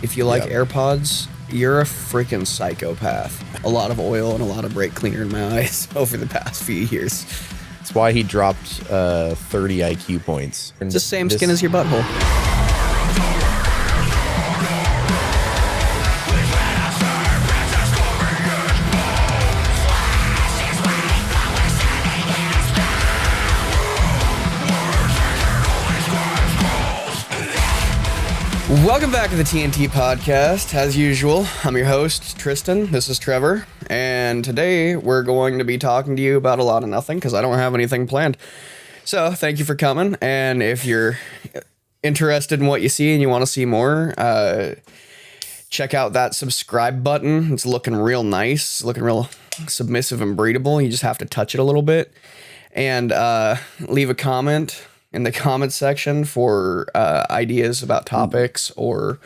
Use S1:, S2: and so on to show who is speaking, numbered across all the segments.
S1: If you like AirPods, you're a freaking psychopath. A lot of oil and a lot of brake cleaner in my eyes over the past few years.
S2: That's why he dropped 30 IQ points.
S1: It's the same skin as your butthole. Welcome back to the TnT Podcast. As usual, I'm your host, Tristan. This is Trevor. And today we're going to be talking to you about a lot of nothing because I don't have anything planned. So thank you for coming. And if you're interested in what you see and you want to see more, check out that subscribe button. It's looking real nice, looking real submissive and breathable. You just have to touch it a little bit. And leave a comment in the comment section for ideas about topics or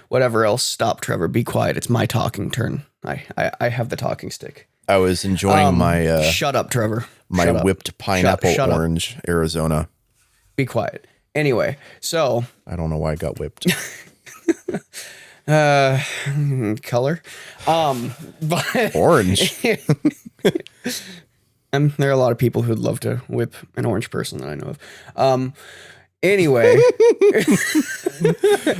S1: whatever else. Stop, Trevor. Be quiet. It's my talking turn. I have the talking stick.
S2: I was enjoying my...
S1: shut up, Trevor.
S2: My whipped pineapple orange Arizona.
S1: Be quiet. Anyway, so...
S2: I don't know why I got whipped.
S1: Color. But
S2: Orange.
S1: There are a lot of people who'd love to whip an orange person that I know of. Anyway.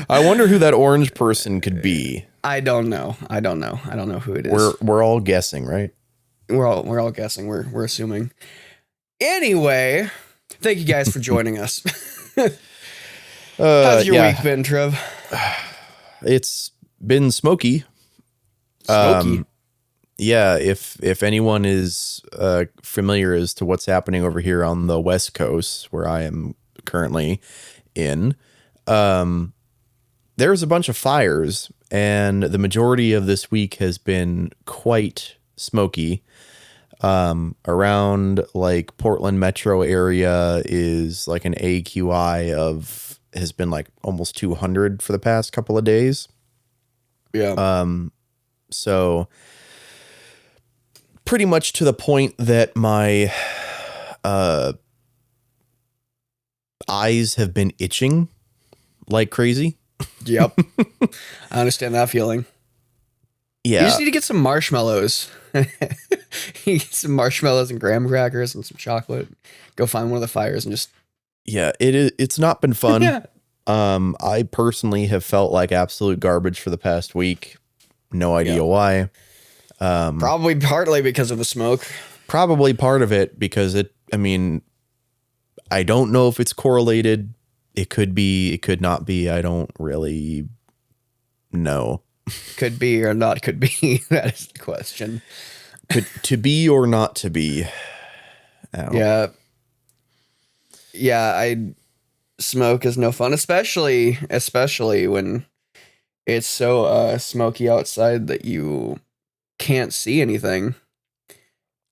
S2: I wonder who that orange person could be.
S1: I don't know who it is.
S2: We're all guessing, right?
S1: We're all guessing. We're assuming. Anyway, thank you guys for joining us. How's your week been, Trev?
S2: It's been smoky.
S1: Smoky.
S2: Yeah, if anyone is familiar as to what's happening over here on the West Coast, where I am currently in, there's a bunch of fires, and the majority of this week has been quite smoky. Around like Portland metro area is like an AQI has been like almost 200 for the past couple of days.
S1: Yeah.
S2: So pretty much to the point that my eyes have been itching like crazy.
S1: Yep. I understand that feeling.
S2: Yeah.
S1: You just need to get some marshmallows. You get some marshmallows and graham crackers and some chocolate. Go find one of the fires and just...
S2: Yeah, it's not been fun.
S1: Yeah.
S2: I personally have felt like absolute garbage for the past week. No idea why.
S1: Probably partly because of the smoke.
S2: Probably part of it because I don't know if it's correlated. It could be, it could not be. I don't really know.
S1: Could be or not could be. That is the question.
S2: To be or not to be.
S1: Yeah. Yeah, smoke is no fun, especially when it's so smoky outside that you can't see anything.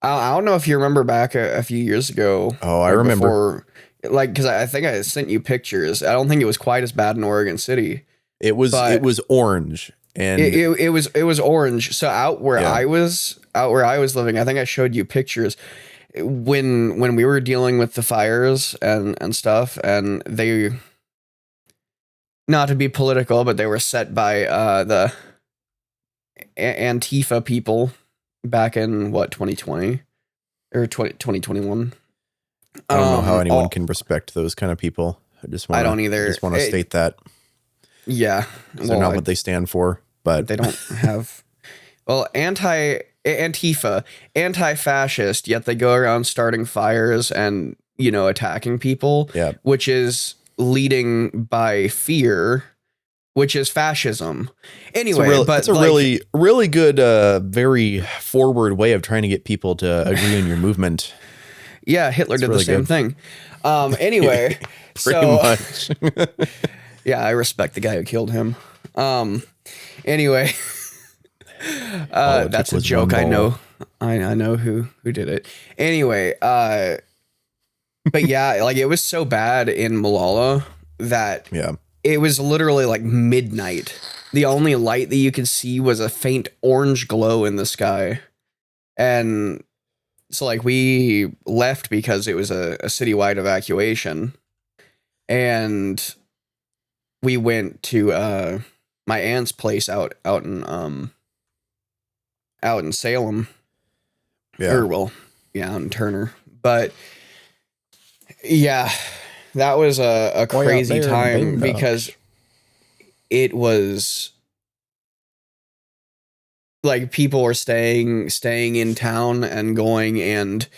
S1: I don't know if you remember back a few years ago.
S2: Oh, I remember.
S1: Because I think I sent you pictures. I don't think it was quite as bad in Oregon City.
S2: It was orange, and
S1: it was orange. So out where I was living, I think I showed you pictures when we were dealing with the fires and stuff, and they, not to be political, but they were set by the Antifa people back in 2020 or 2021.
S2: I don't know how anyone can respect those kind of people.
S1: I don't either.
S2: I just want to state that.
S1: Yeah.
S2: They're not what they stand for, but
S1: they don't have, Antifa, anti-fascist, yet they go around starting fires and, attacking people, which is leading by fear, which is fascism. Anyway,
S2: it's a really good, very forward way of trying to get people to agree on your movement.
S1: Yeah, Hitler did the same thing. Anyway,
S2: pretty much.
S1: Yeah, I respect the guy who killed him. Anyway, that's a joke. I know. I know who did it. Anyway, but yeah, like it was so bad in Malala that it was literally like midnight. The only light that you could see was a faint orange glow in the sky, and so like we left because it was a citywide evacuation, and we went to my aunt's place out in Salem.
S2: Yeah.
S1: Or well, yeah, out in Turner. But yeah, that was a
S2: Way out
S1: crazy
S2: there in
S1: time
S2: Boondocks.
S1: because it was like people were staying in town and going and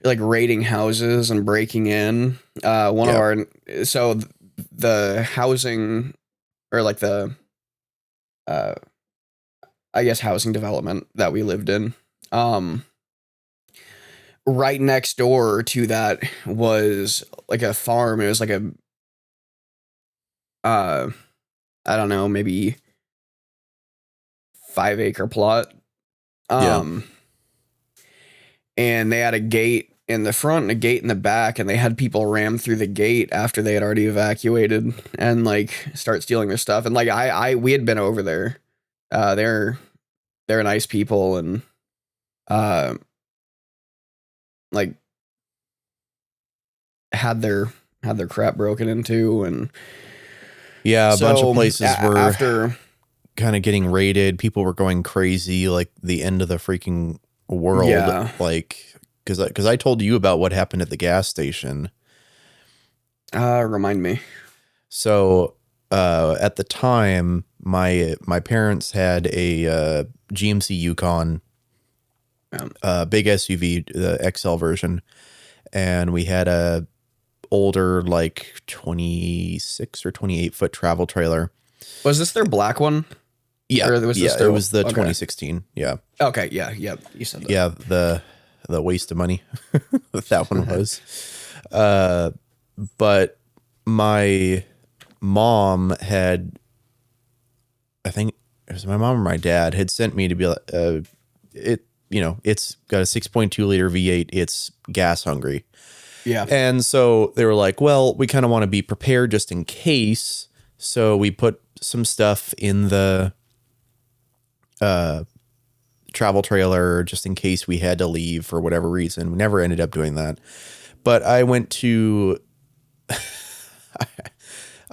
S1: like raiding houses and breaking in. One of
S2: Yep.
S1: our so the housing or like the I guess housing development that we lived in. Right next door to that was like a farm. It was like a I don't know, maybe 5-acre plot.
S2: Yeah.
S1: And they had a gate in the front and a gate in the back, and they had people ram through the gate after they had already evacuated and like start stealing their stuff. And like we had been over there. They're nice people and like had their crap broken into and
S2: Yeah, a bunch
S1: so
S2: of places were
S1: after
S2: kind of getting raided. People were going crazy, like the end of the freaking world.
S1: Yeah.
S2: Like, because I told you about what happened at the gas station.
S1: Remind me.
S2: So at the time, my parents had a GMC Yukon, big SUV, the XL version, and we had a older like 26 or 28 foot travel trailer.
S1: Was this their black one?
S2: Yeah,
S1: Or was this
S2: it
S1: their-
S2: was the
S1: okay.
S2: 2016. Yeah,
S1: Okay, yeah, you said that.
S2: yeah, the waste of money that one was. But my mom had, I think it was my mom or my dad had sent me to be like, it's got a 6.2 liter V8. It's gas hungry.
S1: Yeah.
S2: And so they were like, well, we kind of want to be prepared just in case. So we put some stuff in the travel trailer just in case we had to leave for whatever reason. We never ended up doing that. But I went to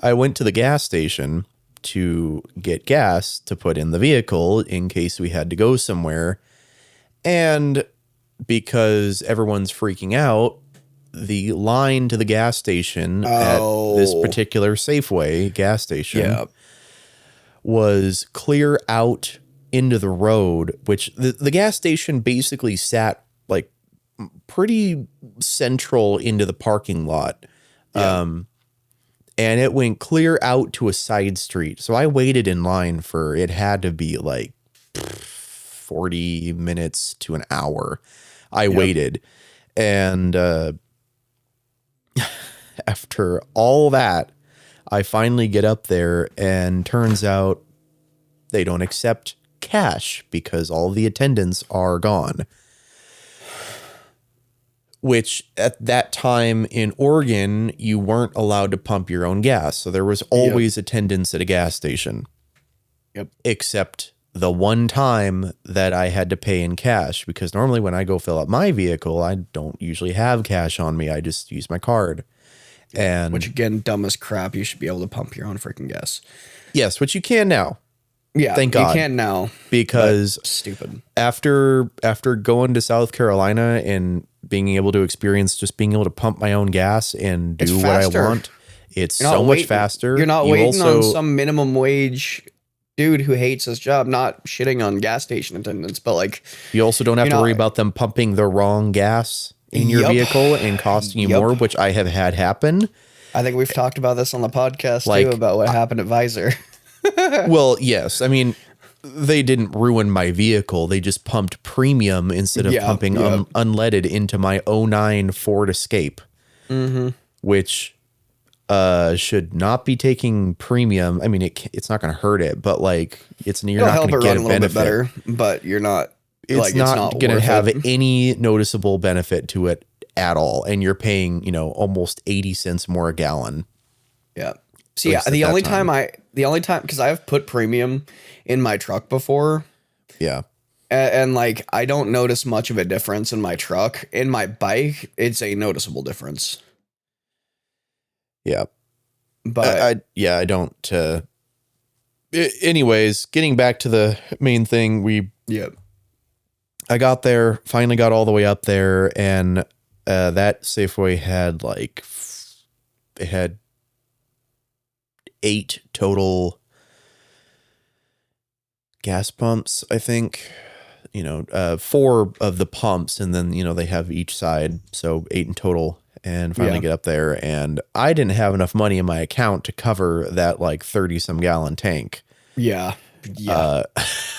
S2: the gas station to get gas to put in the vehicle in case we had to go somewhere. And because everyone's freaking out, the line to the gas station at this particular Safeway gas station was clear out into the road, which the gas station basically sat like pretty central into the parking lot. And it went clear out to a side street. So I waited in line for, it had to be like 40 minutes to an hour. I waited. And after all that, I finally get up there and turns out they don't accept cash because all the attendants are gone. Which at that time in Oregon, you weren't allowed to pump your own gas. So there was always attendance at a gas station.
S1: Yep.
S2: Except the one time that I had to pay in cash, because normally when I go fill up my vehicle, I don't usually have cash on me. I just use my card. And
S1: Which again, dumb as crap. You should be able to pump your own freaking gas.
S2: yes, which you can now.
S1: Yeah,
S2: Thank God.
S1: You can now.
S2: Because
S1: Stupid.
S2: after going to South Carolina and being able to experience just being able to pump my own gas and do what I want, it's so much faster.
S1: You're not waiting on some minimum wage dude who hates his job, not shitting on gas station attendants, but like
S2: you also don't have to worry about them pumping the wrong gas in your vehicle and costing you more, which I have had happen.
S1: I think we've talked about this on the podcast
S2: Like,
S1: too, about what happened at Visor.
S2: Well, yes. I mean, they didn't ruin my vehicle. They just pumped premium instead of pumping unleaded into my 09 Ford Escape, which should not be taking premium. I mean, it's not going to hurt it, but like you're not going to get a benefit.
S1: Better, but you're not.
S2: It's not going to have any noticeable benefit to it at all, and you're paying almost 80 cents more a gallon.
S1: Yeah. See, the only time because I've put premium in my truck before.
S2: Yeah.
S1: And like I don't notice much of a difference in my truck. In my bike, it's a noticeable difference.
S2: Yeah.
S1: But
S2: I don't anyways, getting back to the main thing,
S1: Yep.
S2: I got there, finally got all the way up there, and that Safeway had it had 8 total gas pumps, I think. 4 of the pumps, and then they have each side, so 8 in total. And finally get up there, and I didn't have enough money in my account to cover that 30-some gallon tank.
S1: Yeah.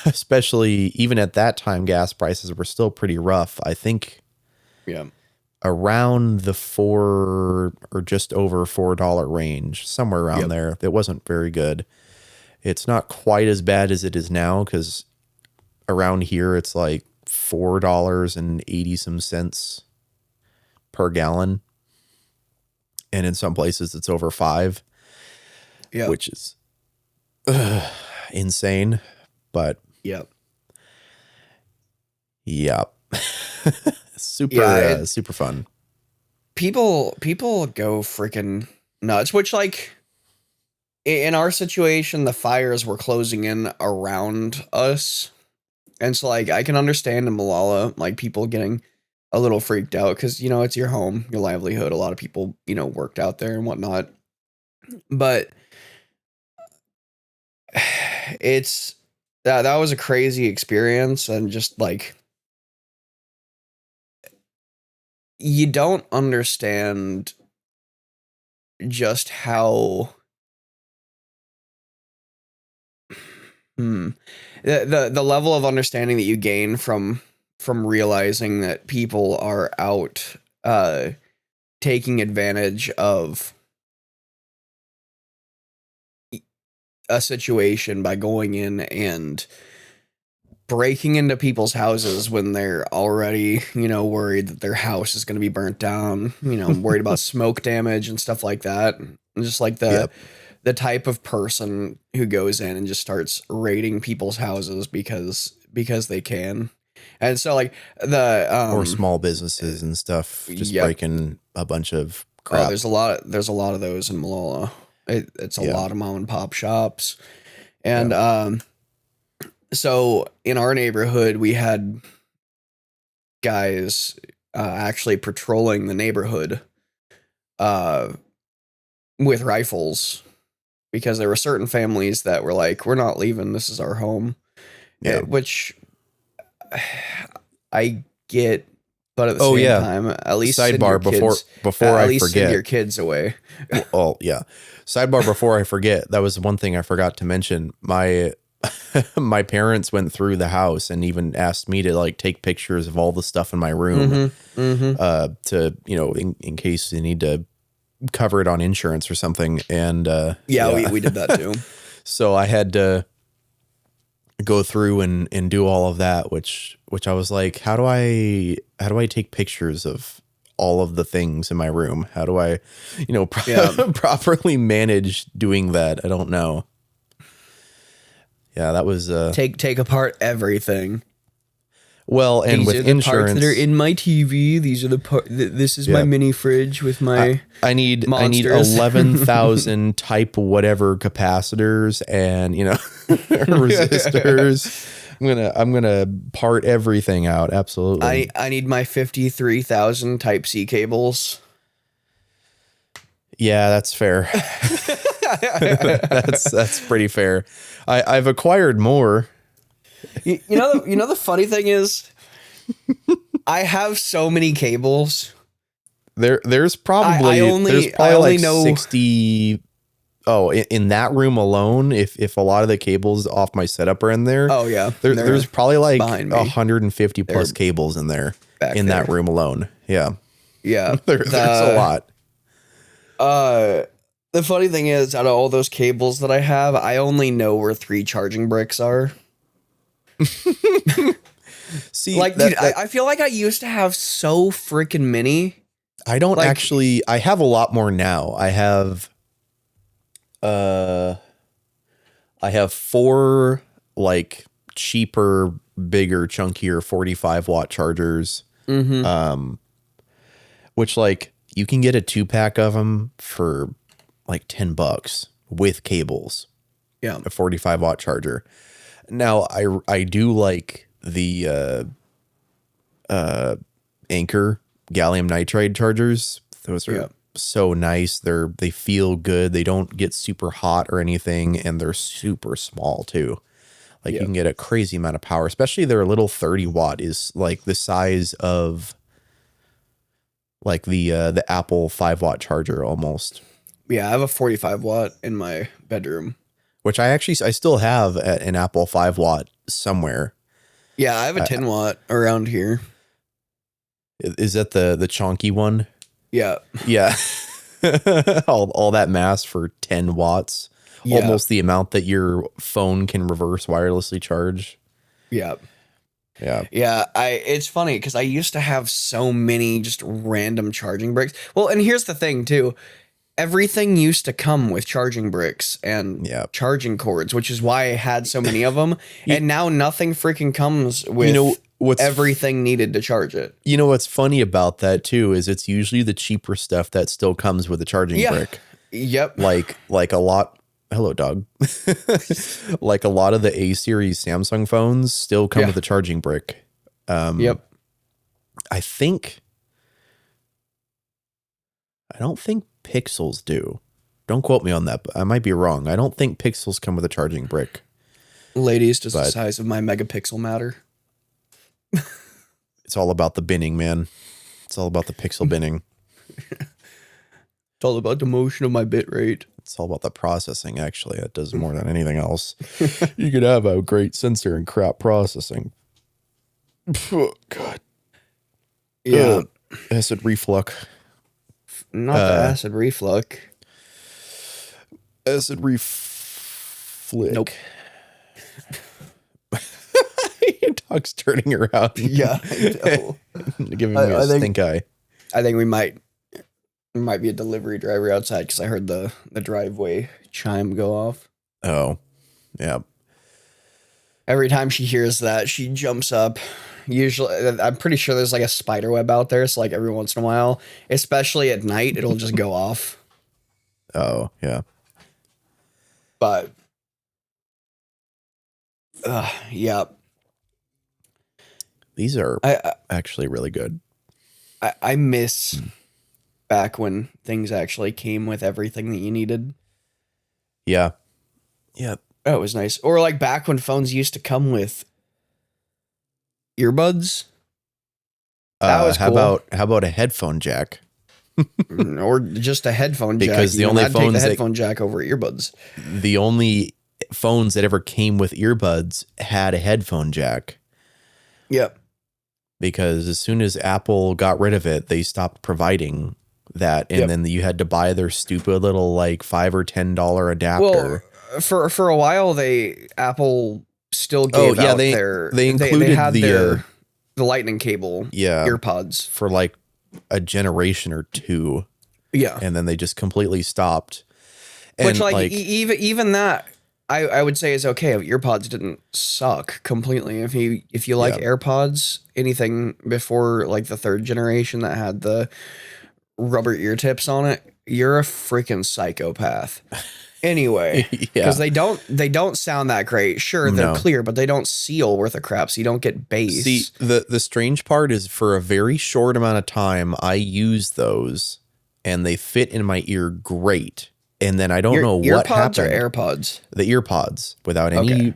S2: Especially even at that time, gas prices were still pretty rough. I think around the $4 or just over $4 range, somewhere around there. It wasn't very good. It's not quite as bad as it is now, because around here it's like $4.80 some cents per gallon. And in some places it's over $5, which is insane. But super fun.
S1: People go freaking nuts, which in our situation, the fires were closing in around us. And so I can understand in Malala, people getting a little freaked out because, it's your home, your livelihood. A lot of people, worked out there and whatnot. But it's that was a crazy experience, and just you don't understand just how the level of understanding that you gain from realizing that people are out taking advantage of a situation by going in and breaking into people's houses when they're already, worried that their house is going to be burnt down, worried about smoke damage and stuff like that. And just the type of person who goes in and just starts raiding people's houses because they can. And so
S2: or small businesses and stuff, just breaking a bunch of crap.
S1: There's a lot of those in Malala. It's a lot of mom and pop shops. And so in our neighborhood, we had guys actually patrolling the neighborhood with rifles, because there were certain families that were like, we're not leaving, this is our home. Which I get, but at the same time, at least
S2: sidebar before I forget,
S1: send your kids away.
S2: Sidebar before I forget, that was one thing I forgot to mention. My parents went through the house and even asked me to take pictures of all the stuff in my room, to in case they need to cover it on insurance or something. And
S1: we did that too.
S2: So I had to go through and do all of that, which I was like, how do I take pictures of all of the things in my room? How do I, properly manage doing that? I don't know. Yeah, that was
S1: take apart everything.
S2: Well, and
S1: these
S2: with
S1: are the
S2: insurance,
S1: parts that are in my TV. These are the this is my mini fridge with my
S2: I need
S1: monsters.
S2: 11,000 type whatever capacitors and resistors. I'm gonna part everything out. Absolutely.
S1: I need my 53,000 type C cables.
S2: Yeah, that's fair. that's pretty fair. I've acquired more.
S1: You know the funny thing is, I have so many cables.
S2: There's probably like 60. Oh, in that room alone, if a lot of the cables off my setup are in there.
S1: Oh yeah,
S2: there's probably like 150 plus cables in there in that room alone. Yeah, there's a lot.
S1: The funny thing is, out of all those cables that I have, I only know where 3 charging bricks are.
S2: See,
S1: dude, I feel like I used to have so freaking many.
S2: I don't actually. I have a lot more now. I have 4 cheaper, bigger, chunkier 45-watt chargers. Which you can get a 2-pack of them for $10 with cables.
S1: Yeah.
S2: a 45 watt charger. Now I do like the Anchor gallium nitride chargers. Those are so nice. They feel good. They don't get super hot or anything, and they're super small too. Like you can get a crazy amount of power, especially their little 30 watt is like the size of like the Apple 5 watt charger almost.
S1: Yeah, I have a 45 watt in my bedroom.
S2: Which I still have an Apple 5 watt somewhere.
S1: Yeah, I have a 10 watt around here.
S2: Is that the chonky one?
S1: Yeah.
S2: Yeah. all that mass for 10 watts. Yeah. Almost the amount that your phone can reverse wirelessly charge.
S1: Yeah.
S2: Yeah.
S1: Yeah. It's funny because I used to have so many just random charging bricks. Well, and here's the thing too. Everything used to come with charging bricks and charging cords, which is why I had so many of them. And now nothing freaking comes with everything needed to charge it.
S2: You know what's funny about that too is it's usually the cheaper stuff that still comes with a charging brick.
S1: Yep.
S2: Like a lot. Hello, dog. Like a lot of the A series Samsung phones still come with a charging brick.
S1: Yep.
S2: I don't think Pixels do. Don't quote me on that, but I might be wrong. I don't think Pixels come with a charging brick.
S1: Ladies, does the size of my megapixel matter?
S2: It's all about the binning, man. It's all about the pixel binning.
S1: It's all about the motion of my bit rate.
S2: It's all about the processing, actually. It does more than anything else. You could have a great sensor and crap processing. Oh, God.
S1: Yeah.
S2: Acid reflux.
S1: Not the acid reflux.
S2: Acid reflux.
S1: Nope.
S2: Your dog's turning around.
S1: Yeah.
S2: Giving me a stink eye.
S1: I think we might be a delivery driver outside because I heard the driveway chime go off.
S2: Oh, yeah.
S1: Every time she hears that, she jumps up. Usually, I'm pretty sure there's like a spider web out there. So like every once in a while, especially at night, it'll just go off.
S2: Oh, yeah.
S1: But, yeah.
S2: These are actually really good.
S1: I miss back when things actually came with everything that you needed.
S2: Yeah. Yeah.
S1: Oh, it was nice. Or like back when phones used to come with earbuds. That was cool.
S2: How about a headphone jack?
S1: Or just a headphone jack.
S2: Because the only phones
S1: take the headphone jack over earbuds.
S2: The only phones that ever came with earbuds had a headphone jack.
S1: Yep.
S2: Because as soon as Apple got rid of it, they stopped providing that, and then you had to buy their stupid little like $5 or $10 adapter.
S1: Well, for a while, Apple still gave out
S2: they included
S1: they had the lightning cable earpods
S2: for like a generation or two.
S1: Yeah,
S2: and then they just completely stopped. And
S1: which like even that I would say is okay. Earpods didn't suck completely. If you like AirPods, anything before like the third generation that had the rubber ear tips on it, you're a freaking psychopath. Anyway, because they don't sound that great. Sure, they're clear, but they don't seal worth a crap, so you don't get bass.
S2: See, the strange part is for a very short amount of time, I used those, and they fit in my ear great. And then I don't know what happened.
S1: Earpods or AirPods?
S2: The earpods without any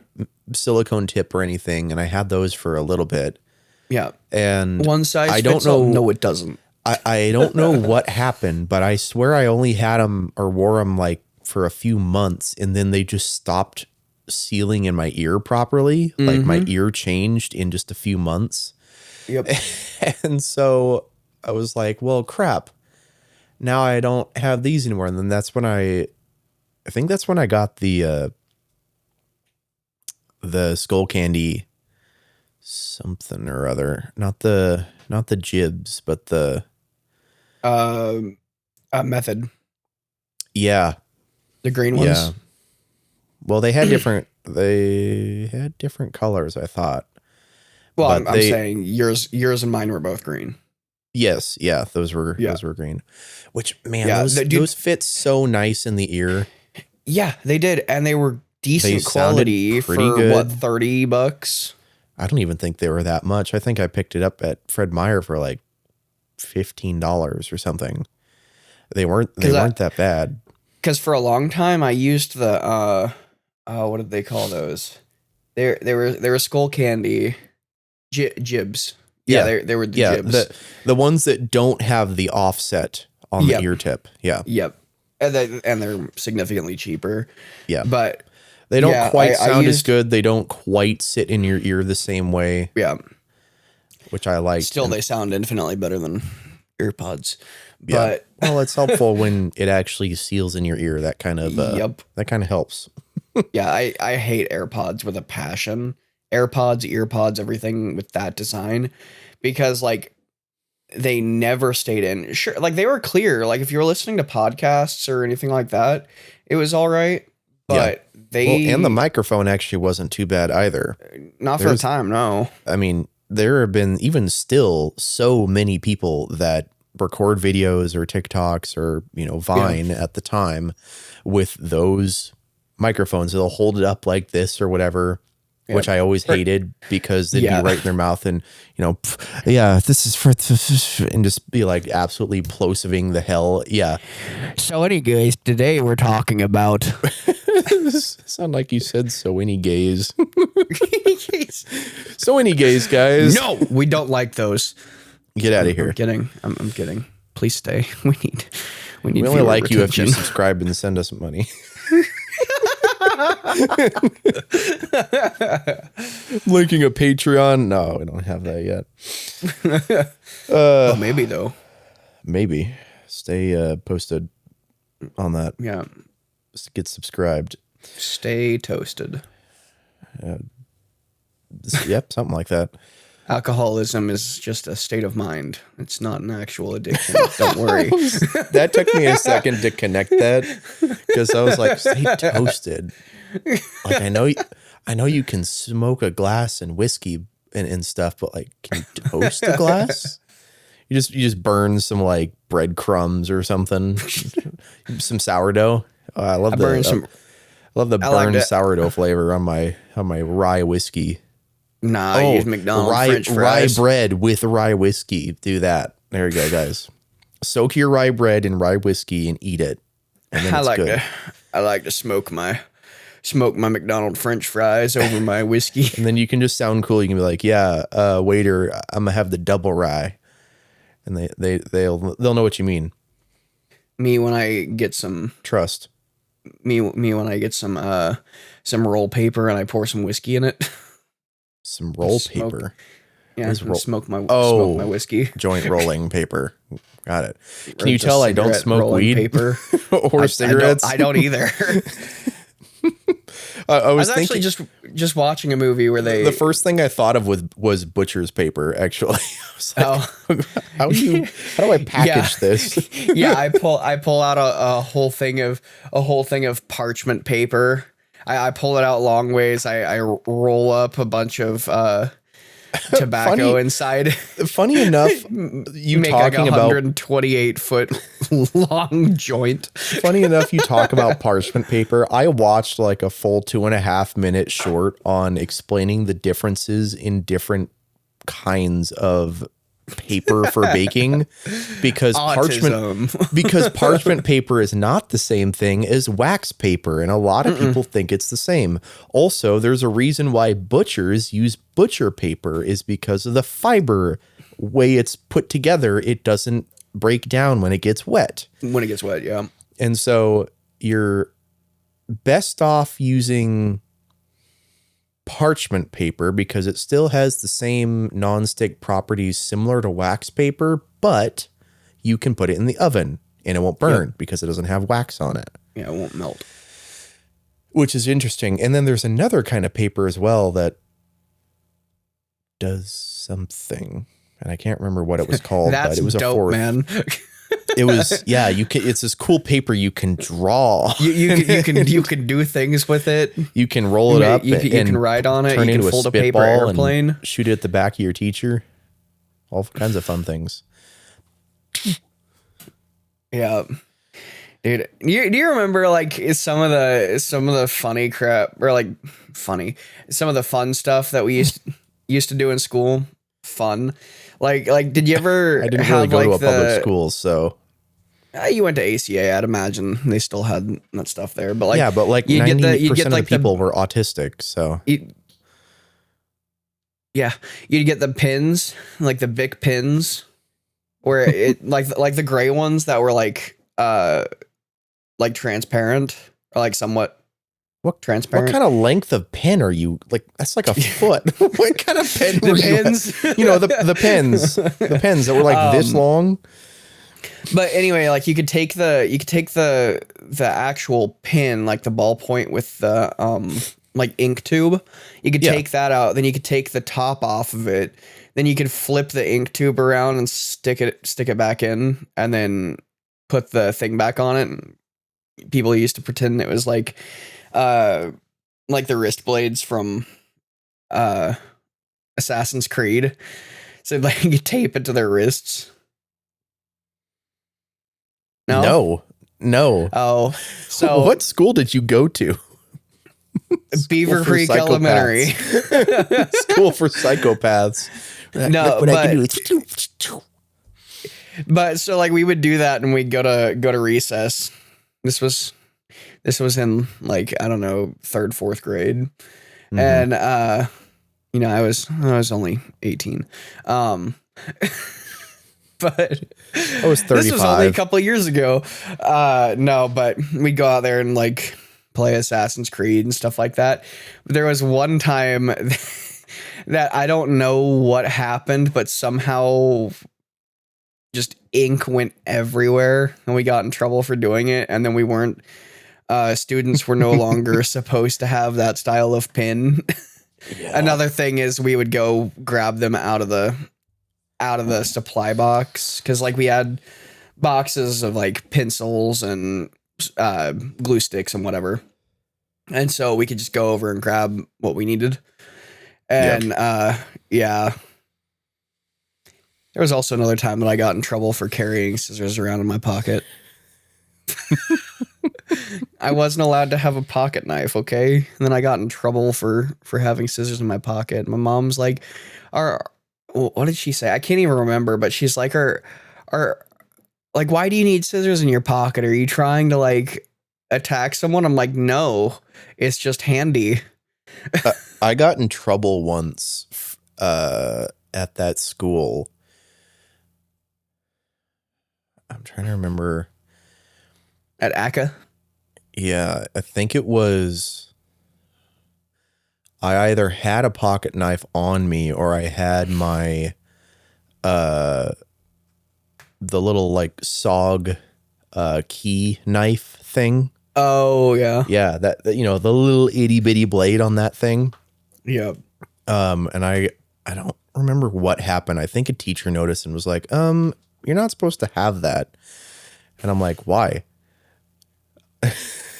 S2: silicone tip or anything, and I had those for a little bit.
S1: Yeah,
S2: and
S1: one size fits all. No, it doesn't.
S2: I don't know what happened, but I swear I only had them or wore them like for a few months, and then they just stopped sealing in my ear properly. Like my ear changed in just a few months.
S1: Yep.
S2: And so I was like, well, crap. Now I don't have these anymore. And then that's when I think that's when I got the Skull Candy something or other. Not the Jibs, but the
S1: Method.
S2: Yeah.
S1: The green ones.
S2: Yeah. Well, they had different colors, I thought.
S1: Well, I'm saying yours and mine were both green.
S2: Yes, yeah, those were green. Which, man, those fit so nice in the ear.
S1: Yeah, they did, and they were decent
S2: sounded
S1: quality for
S2: pretty good.
S1: what, $30?
S2: I don't even think they were that much. I think I picked it up at Fred Meyer for like $15 or something. They weren't that bad.
S1: Because for a long time I used the what did they call those? They were Skull Candy jibs. Yeah, they were the jibs.
S2: The ones that don't have the offset on the ear tip. Yeah.
S1: Yep. And they're significantly cheaper.
S2: Yeah.
S1: But
S2: they don't quite sound as good. They don't quite sit in your ear the same way.
S1: Yeah.
S2: Which I like.
S1: Still, they sound infinitely better than earpods.
S2: Yeah.
S1: But
S2: well, it's helpful when it actually seals in your ear. That kind of that kind of helps.
S1: Yeah, I hate AirPods with a passion. AirPods, earpods, everything with that design, because like they never stayed in. Sure, like they were clear. Like if you were listening to podcasts or anything like that, it was all right. But
S2: and the microphone actually wasn't too bad either.
S1: Not for a time, no.
S2: I mean, there have been even still so many people that record videos or TikToks or, Vine at the time with those microphones. They'll hold it up like this or whatever, which I always hated because they'd be right in their mouth and, this is for, and just be like absolutely plosiving the hell. Yeah.
S1: So anyways, today we're talking about.
S2: Sound like you said so any gays. So any gays, guys.
S1: No, we don't like those.
S2: Get out of here.
S1: I'm kidding. I'm kidding. Please stay. We need.
S2: We only like you if you subscribe and send us money. Linking a Patreon. No, we don't have that yet.
S1: Well, maybe though.
S2: Maybe. Stay posted on that.
S1: Yeah.
S2: Just get subscribed.
S1: Stay toasted.
S2: Yep, something like that.
S1: Alcoholism is just a state of mind. It's not an actual addiction. Don't worry.
S2: That took me a second to connect that because I was like, stay toasted. Like I know you can smoke a glass and whiskey and stuff, but like, can you toast a glass? You just burn some like breadcrumbs or something, some sourdough. I love the burned sourdough flavor on my rye whiskey.
S1: Nah, I use McDonald's French fries.
S2: Rye bread with rye whiskey. Do that. There you go, guys. Soak your rye bread in rye whiskey and eat it. And then
S1: I like to smoke my McDonald's French fries over my whiskey.
S2: And then you can just sound cool. You can be like, "Yeah, waiter, I'm gonna have the double rye," and they'll know what you mean.
S1: Me when I get some
S2: trust.
S1: Me when I get some roll paper and I pour some whiskey in it.
S2: Some roll paper.
S1: Yeah, smoke my whiskey.
S2: Joint rolling paper. Got it. Can you tell I don't smoke weed
S1: paper
S2: or cigarettes?
S1: I don't either.
S2: I was
S1: actually just watching a movie where the
S2: first thing I thought of was butcher's paper. Actually, I was like, how do I package this?
S1: Yeah, I pull out a whole thing of parchment paper. I pull it out long ways. I roll up a bunch of tobacco inside.
S2: Funny enough, you
S1: make
S2: talking
S1: like a
S2: about
S1: 128-foot long joint.
S2: Funny enough, you talk about parchment paper. I watched like a full 2.5-minute short on explaining the differences in different kinds of paper for baking because parchment paper is not the same thing as wax paper, and a lot of people think it's the same. Also, there's a reason why butchers use butcher paper is because of the fiber way it's put together. It doesn't break down when it gets wet.
S1: Yeah.
S2: And so you're best off using parchment paper because it still has the same nonstick properties similar to wax paper, but you can put it in the oven and it won't burn because it doesn't have wax on it.
S1: Yeah, it won't melt.
S2: Which is interesting. And then there's another kind of paper as well that does something. And I can't remember what it was called, but it was
S1: dope,
S2: a fourth.
S1: Man.
S2: It was, it's this cool paper you can draw.
S1: You can do things with it.
S2: You can roll it up.
S1: You can ride on it. You can fold a paper airplane.
S2: Shoot it at the back of your teacher. All kinds of fun things.
S1: Yeah. Dude, do you remember like some of the funny crap or like funny some of the fun stuff that we used to do in school? Fun, like did you ever
S2: I didn't really
S1: have
S2: go to
S1: like
S2: a public school, so
S1: you went to ACA? I'd imagine they still had that stuff there, but like
S2: yeah, but like
S1: you'd get
S2: 90% of the
S1: like
S2: people were autistic, so
S1: yeah, you'd get the pins, like the Bic pins, where it like the gray ones that were like transparent or like somewhat
S2: what
S1: transparent.
S2: What kind of length of pin are you? Like that's like a foot. What kind of pin
S1: The
S2: were
S1: pins?
S2: you at? The pins that were like this long.
S1: But anyway, like you could take the actual pin, like the ballpoint with the like ink tube. You could take that out, then you could take the top off of it. Then you could flip the ink tube around and stick it back in, and then put the thing back on it. And people used to pretend it was like the wrist blades from Assassin's Creed. So like you tape it to their wrists.
S2: No.
S1: Oh, so
S2: what school did you go to?
S1: Beaver Creek Elementary.
S2: School for psychopaths.
S1: No,
S2: what I can do.
S1: But so like we would do that and we'd go to recess. This was in like, I don't know, 3rd, 4th grade. Mm-hmm. And I was only 18. But
S2: I was 35.
S1: This was only a couple of years ago. No, but we'd go out there and like play Assassin's Creed and stuff like that. But there was one time that I don't know what happened, but somehow just ink went everywhere and we got in trouble for doing it. And then we weren't, students were no longer supposed to have that style of pin. Yeah. Another thing is we would go grab them out of the supply box, because like we had boxes of like pencils and glue sticks and whatever, and so we could just go over and grab what we needed. And yeah, there was also another time that I got in trouble for carrying scissors around in my pocket. I wasn't allowed to have a pocket knife, okay? And then I got in trouble for having scissors in my pocket. My mom's like, what did she say? I can't even remember, but she's like, like, why do you need scissors in your pocket? Are you trying to like attack someone? I'm like, no, it's just handy.
S2: I got in trouble once at that school. I'm trying to remember.
S1: At ACA?
S2: Yeah, I think it was. I either had a pocket knife on me or I had my the little like SOG key knife thing.
S1: Oh yeah.
S2: Yeah, that the little itty bitty blade on that thing.
S1: Yeah.
S2: And I don't remember what happened. I think a teacher noticed and was like, you're not supposed to have that. And I'm like, why?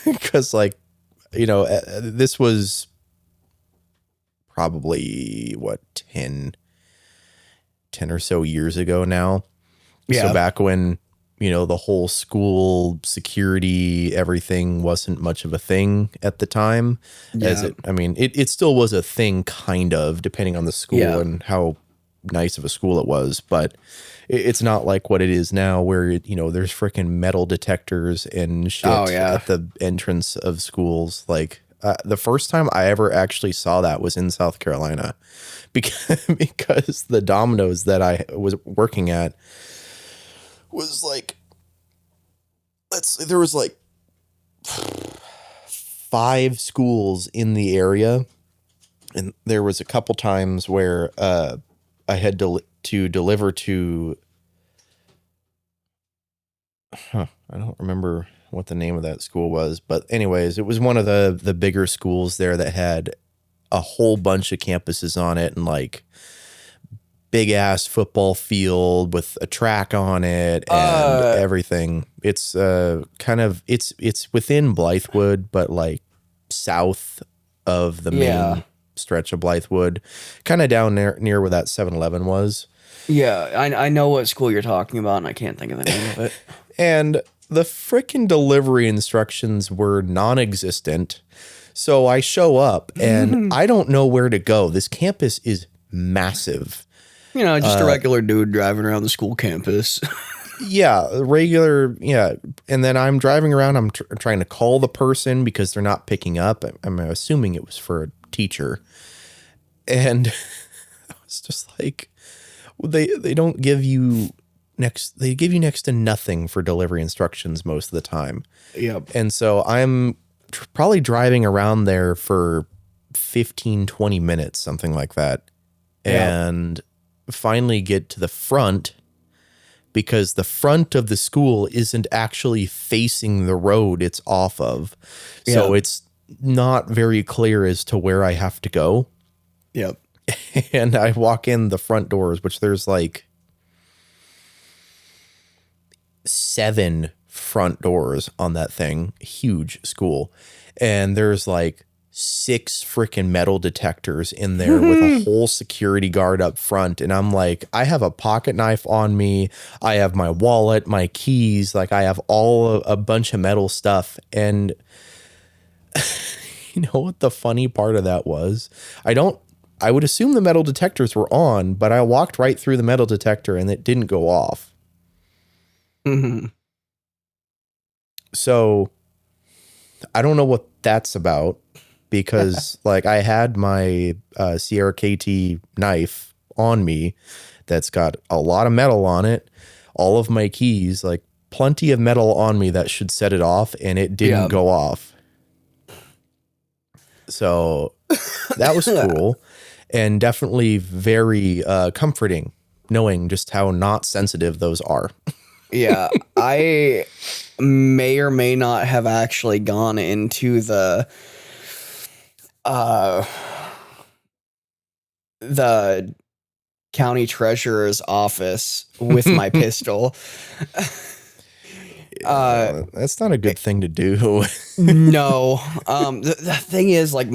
S2: Because like, this was probably what 10 or so years ago now. Yeah. So back when, the whole school security, everything wasn't much of a thing at the time. Yeah. It still was a thing kind of, depending on the school and how nice of a school it was, but it's not like what it is now where, there's freaking metal detectors and shit at the entrance of schools. Like, the first time I ever actually saw that was in South Carolina because the Domino's that I was working at was like, there was like 5 schools in the area. And there was a couple times where I had to deliver to, I don't remember what the name of that school was, but anyways, it was one of the bigger schools there that had a whole bunch of campuses on it and like big ass football field with a track on it and everything. It's it's within Blythewood, but like south of the main stretch of Blythewood, kind of down there near where that 7-Eleven was.
S1: Yeah, I know what school you're talking about, and I can't think of the name of it.
S2: And the frickin' delivery instructions were non-existent. So I show up and I don't know where to go. This campus is massive.
S1: Just a regular dude driving around the school campus.
S2: Yeah, regular. Yeah. And then I'm driving around. I'm trying to call the person because they're not picking up. I'm assuming it was for a teacher. And I was just like, they don't give you they give you next to nothing for delivery instructions most of the time.
S1: Yep.
S2: And so I'm probably driving around there for 15, 20 minutes, something like that.
S1: Yeah.
S2: And finally get to the front because the front of the school isn't actually facing the road it's off of. So it's not very clear as to where I have to go.
S1: Yep.
S2: And I walk in the front doors, which there's like 7 front doors on that thing, huge school. And there's like 6 freaking metal detectors in there with a whole security guard up front. And I'm like, I have a pocket knife on me. I have my wallet, my keys. Like I have a bunch of metal stuff. And you know what the funny part of that was? I would assume the metal detectors were on, but I walked right through the metal detector and it didn't go off.
S1: Mm-hmm.
S2: So I don't know what that's about because like I had my Sierra KT knife on me that's got a lot of metal on it, all of my keys, like plenty of metal on me that should set it off, and it didn't go off. So that was cool and definitely very comforting knowing just how not sensitive those are.
S1: Yeah, I may or may not have actually gone into the county treasurer's office with my pistol.
S2: That's not a good thing to do.
S1: No. The thing is, like,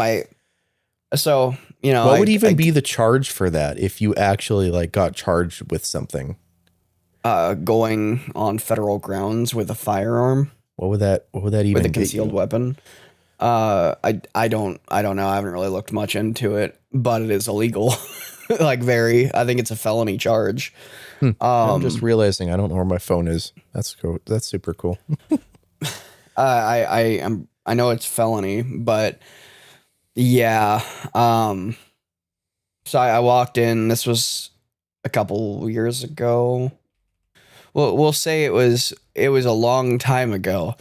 S1: what
S2: would even be the charge for that if you actually like got charged with something?
S1: Going on federal grounds with a firearm.
S2: What would that even
S1: with a concealed weapon? I don't know. I haven't really looked much into it, but it is illegal. Like I think it's a felony charge.
S2: I'm just realizing I don't know where my phone is. That's cool. That's super cool.
S1: I know it's felony, but yeah. So I walked in. This was a couple years ago. Well, we'll say it was a long time ago.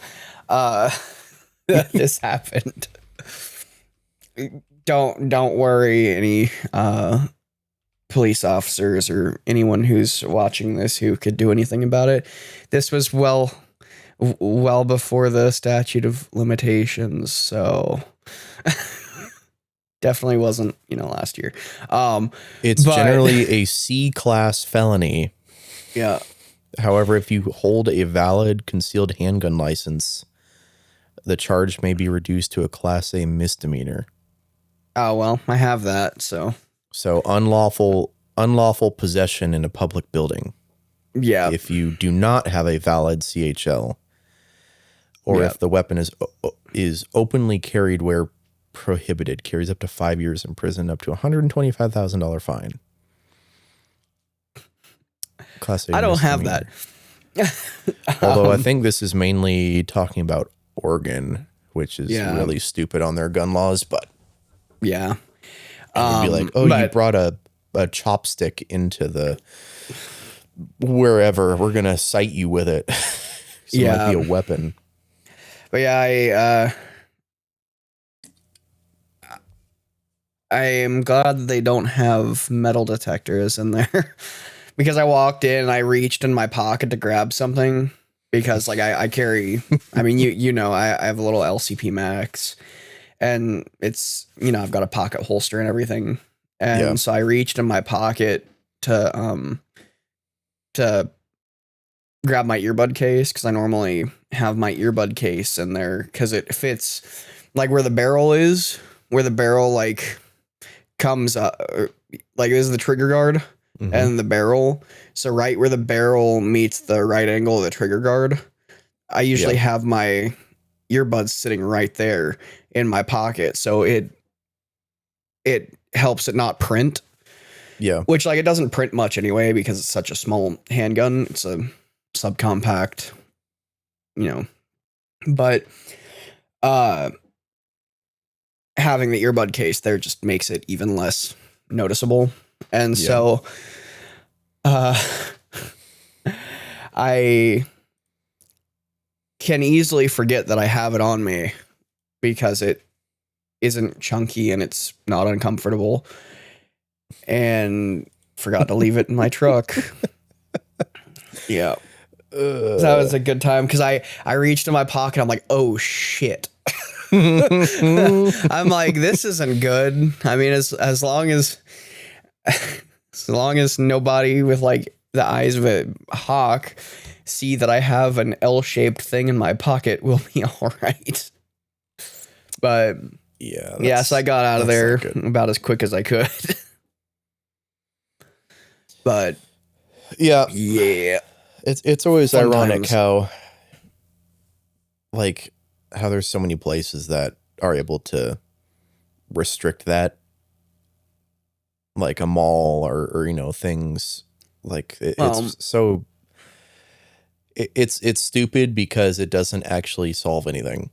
S1: This happened. Don't worry, any police officers or anyone who's watching this who could do anything about it. This was well before the statute of limitations, so definitely wasn't last year.
S2: It's generally a C-class felony.
S1: Yeah.
S2: However, if you hold a valid concealed handgun license, the charge may be reduced to a Class A misdemeanor.
S1: Oh, well, I have that, so.
S2: So unlawful possession in a public building.
S1: Yeah.
S2: If you do not have a valid CHL, or if the weapon is openly carried where prohibited, carries up to 5 years in prison, up to $125,000 fine. Class A
S1: I don't have
S2: misdemeanor.
S1: that.
S2: Although I think this is mainly talking about Oregon, which is really stupid on their gun laws, but
S1: yeah.
S2: It'd be like, you brought a chopstick into the wherever, we're going to cite you with it. So it might be a weapon.
S1: But yeah, I am glad that they don't have metal detectors in there. Because I walked in and I reached in my pocket to grab something because like I carry, I mean, I have a little LCP Max and it's, I've got a pocket holster and everything. And so I reached in my pocket to grab my earbud case. Cause I normally have my earbud case in there cause it fits like where the barrel like comes up, like this is the trigger guard. And the barrel. So right where the barrel meets the right angle of the trigger guard, I usually have my earbuds sitting right there in my pocket, so it helps it not print.
S2: Yeah.
S1: Which, like, it doesn't print much anyway because it's such a small handgun. It's a subcompact, but having the earbud case there just makes it even less noticeable. And so I can easily forget that I have it on me because it isn't chunky and it's not uncomfortable, and forgot to leave it in my truck. Yeah. That was a good time because I reached in my pocket. I'm like, oh shit. I'm like, this isn't good. I mean, as long as nobody with like the eyes of a hawk see that I have an L-shaped thing in my pocket, we'll be all right. But so I got out of there about as quick as I could. But
S2: yeah, it's always
S1: Fun
S2: ironic
S1: times.
S2: how there's so many places that are able to restrict that, like a mall or things like it's so it's stupid because it doesn't actually solve anything.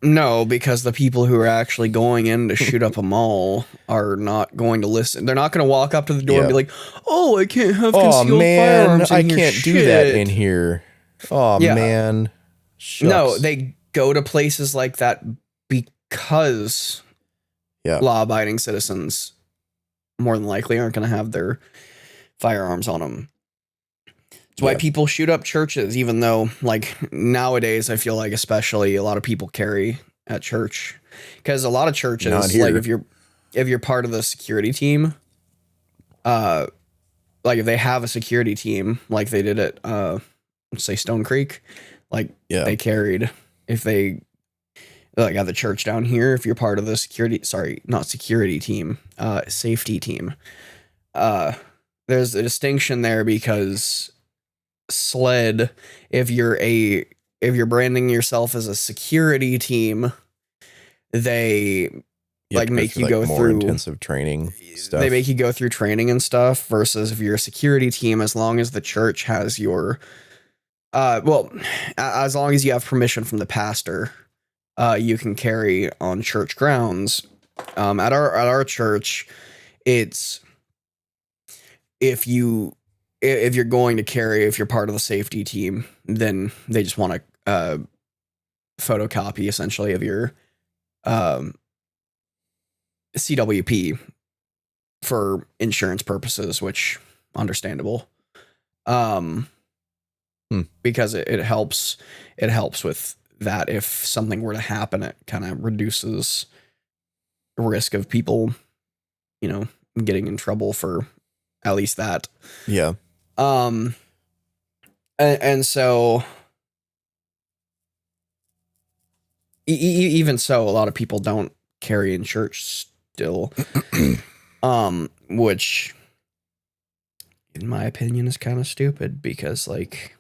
S1: No, because the people who are actually going in to shoot up a mall are not going to listen. They're not going to walk up to the door and be like, "Oh, I can't have concealed firearms in here.
S2: I can't do that in here." Oh man. Shucks.
S1: No, they go to places like that because law-abiding citizens more than likely aren't going to have their firearms on them. It's why people shoot up churches, even though, like, nowadays, I feel like especially a lot of people carry at church, because a lot of churches, like, if you're part of the security team, like if they have a security team, like they did at, let's say Stone Creek, like they carried, if they like at the church down here, if you're part of the safety team, there's a distinction there because SLED, if you're branding yourself as a security team, they make you go through
S2: intensive training stuff.
S1: They make you go through training and stuff, versus if you're a security team, as long as the church has your as long as you have permission from the pastor, you can carry on church grounds. At our church, it's if you're going to carry, if you're part of the safety team, then they just want a photocopy essentially of your CWP for insurance purposes, which understandable. Because it helps with that. If something were to happen, it kind of reduces the risk of people, getting in trouble for at least that.
S2: Yeah.
S1: And so even so, a lot of people don't carry in church still, which in my opinion is kind of stupid, because like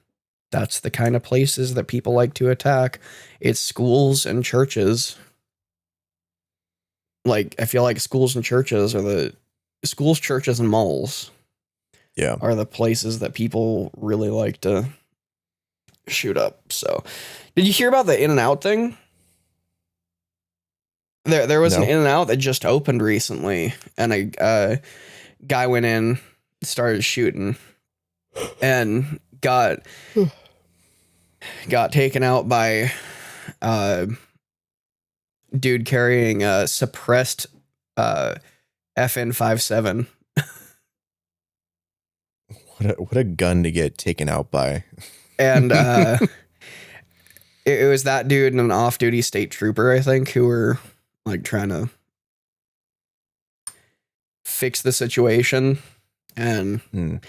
S1: that's the kind of places that people like to attack. It's schools and churches. Like, I feel like schools, churches, and malls are the places that people really like to shoot up. So, did you hear about the In-N-Out thing? There was an In-N-Out that just opened recently, and a guy went in, started shooting, and got taken out by dude carrying a suppressed FN-57.
S2: What a gun to get taken out by.
S1: And it was that dude and an off-duty state trooper, I think, who were like trying to fix the situation. And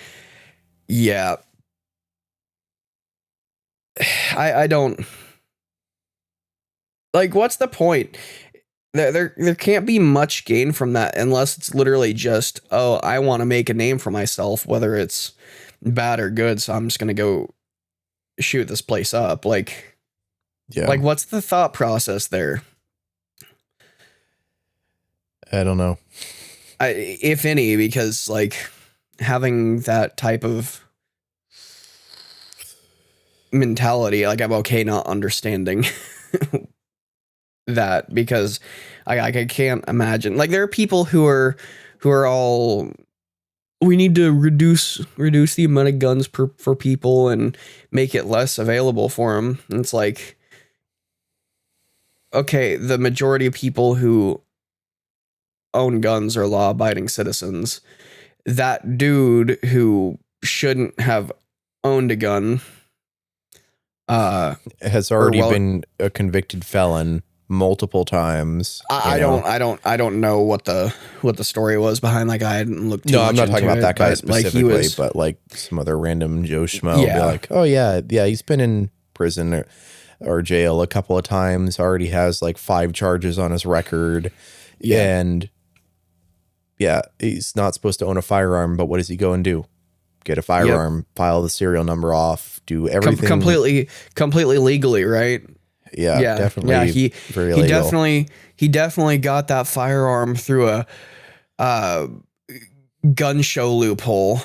S1: I don't like, what's the point? There can't be much gain from that unless it's literally just, oh, I want to make a name for myself, whether it's bad or good, so I'm just gonna go shoot this place up. Like,
S2: Yeah.
S1: like what's the thought process there?
S2: I don't know.
S1: If any, because like having that type of mentality, like I'm okay not understanding that, because I can't imagine, like there are people who are all, we need to reduce the amount of guns for people and make it less available for them. And it's like, okay, the majority of people who own guns are law-abiding citizens. That dude who shouldn't have owned a gun
S2: has already been a convicted felon multiple times.
S1: I don't know what the story was behind that guy. I didn't look too much.
S2: No, I'm not talking about that guy specifically,
S1: like
S2: but like some other random Joe Schmo will be
S1: Yeah.
S2: like, oh yeah, he's been in prison or jail a couple of times, already has like 5 charges on his record.
S1: Yeah.
S2: And yeah, he's not supposed to own a firearm, but what does he go and do? Get a firearm, file the serial number off, do everything
S1: completely legally, right?
S2: Yeah, definitely.
S1: Yeah,
S2: very illegal.
S1: he definitely got that firearm through a gun show loophole.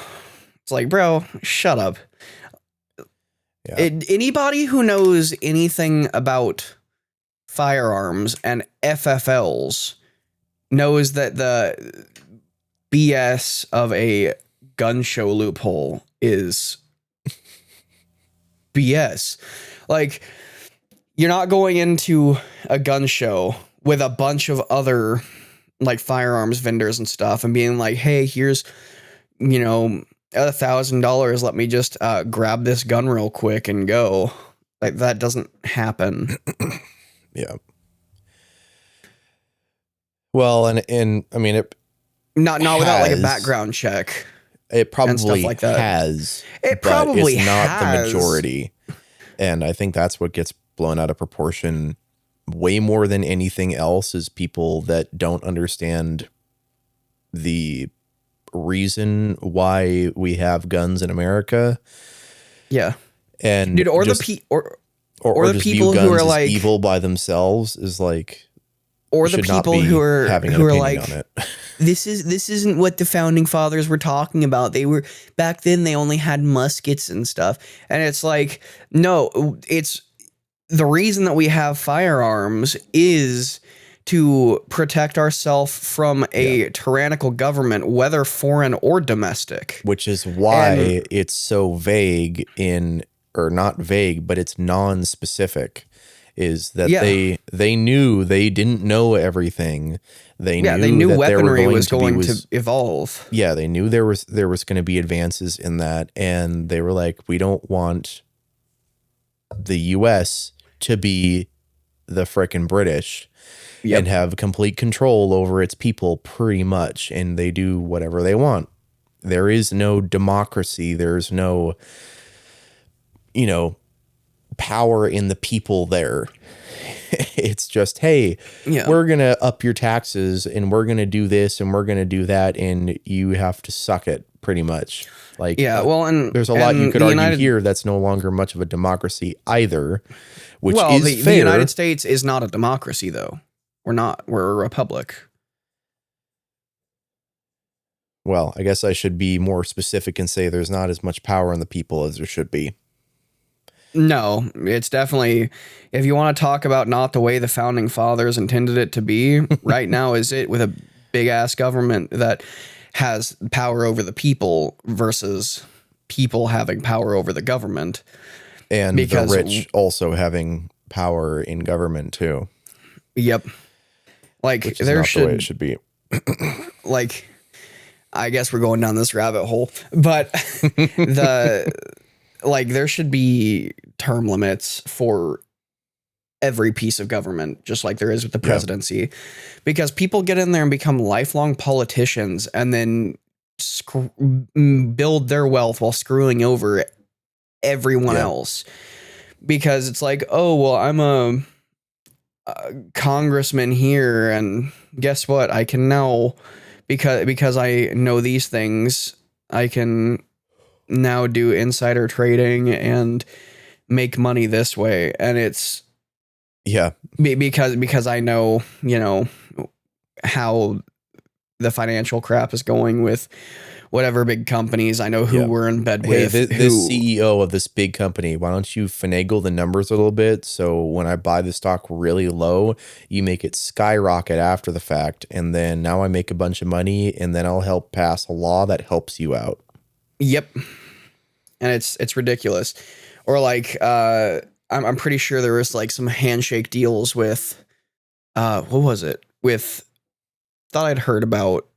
S1: It's like, bro, shut up.
S2: Yeah.
S1: Anybody who knows anything about firearms and FFLs knows that the BS of a gun show loophole is BS. Like, you're not going into a gun show with a bunch of other like firearms vendors and stuff and being like, hey, here's, $1,000. Let me just grab this gun real quick and go. Like, that doesn't happen.
S2: Yeah. Well, and I mean,
S1: not without like a background check.
S2: It probably
S1: and stuff like that.
S2: has.
S1: It
S2: but
S1: probably
S2: it's not
S1: has.
S2: the majority. And I think that's what gets blown out of proportion way more than anything else, is people that don't understand the reason why we have guns in America.
S1: Yeah.
S2: And
S1: dude, or
S2: just,
S1: the
S2: view
S1: people
S2: guns
S1: who are
S2: as
S1: like
S2: evil by themselves is like,
S1: or the people who are like,
S2: on it.
S1: this isn't what the founding fathers were talking about. They were back then, they only had muskets and stuff. And it's like, no, it's the reason that we have firearms is to protect ourselves from a tyrannical government, whether foreign or domestic.
S2: Which is why it's so vague or not vague, but it's non-specific, is that they knew they didn't know everything. They knew that
S1: weaponry was going to evolve.
S2: Yeah, they knew there was going to be advances in that, and they were like, we don't want the US to be the frickin' British and have complete control over its people pretty much, and they do whatever they want. There is no democracy. There's no power in the people there. It's just, hey, we're going to up your taxes and we're going to do this and we're going to do that, and you have to suck it pretty much. Like,
S1: and
S2: there's a lot you could argue here that's no longer much of a democracy either, which is fair.
S1: The United States is not a democracy, though. We're a republic.
S2: Well, I guess I should be more specific and say there's not as much power in the people as there should be.
S1: No, it's definitely, if you want to talk about not the way the founding fathers intended it to be, right now is it, with a big ass government that has power over the people versus people having power over the government.
S2: And the rich also having power in government too.
S1: Yep. Like,
S2: which is not the way it should be.
S1: Like, I guess we're going down this rabbit hole, but there should be term limits for every piece of government, just like there is with the presidency, because people get in there and become lifelong politicians and then build their wealth while screwing over everyone else. Because it's like, oh, well, I'm a congressman here, and guess what? I can now, because I know these things, I can now do insider trading and make money this way. And it's because I know, how the financial crap is going with whatever big companies. I know who we're in bed with.
S2: This CEO of this big company, why don't you finagle the numbers a little bit? So when I buy the stock really low, you make it skyrocket after the fact. And then now I make a bunch of money, and then I'll help pass a law that helps you out.
S1: Yep. And it's ridiculous. Or like, I'm pretty sure there was like some handshake deals with, what was it? Thought I'd heard about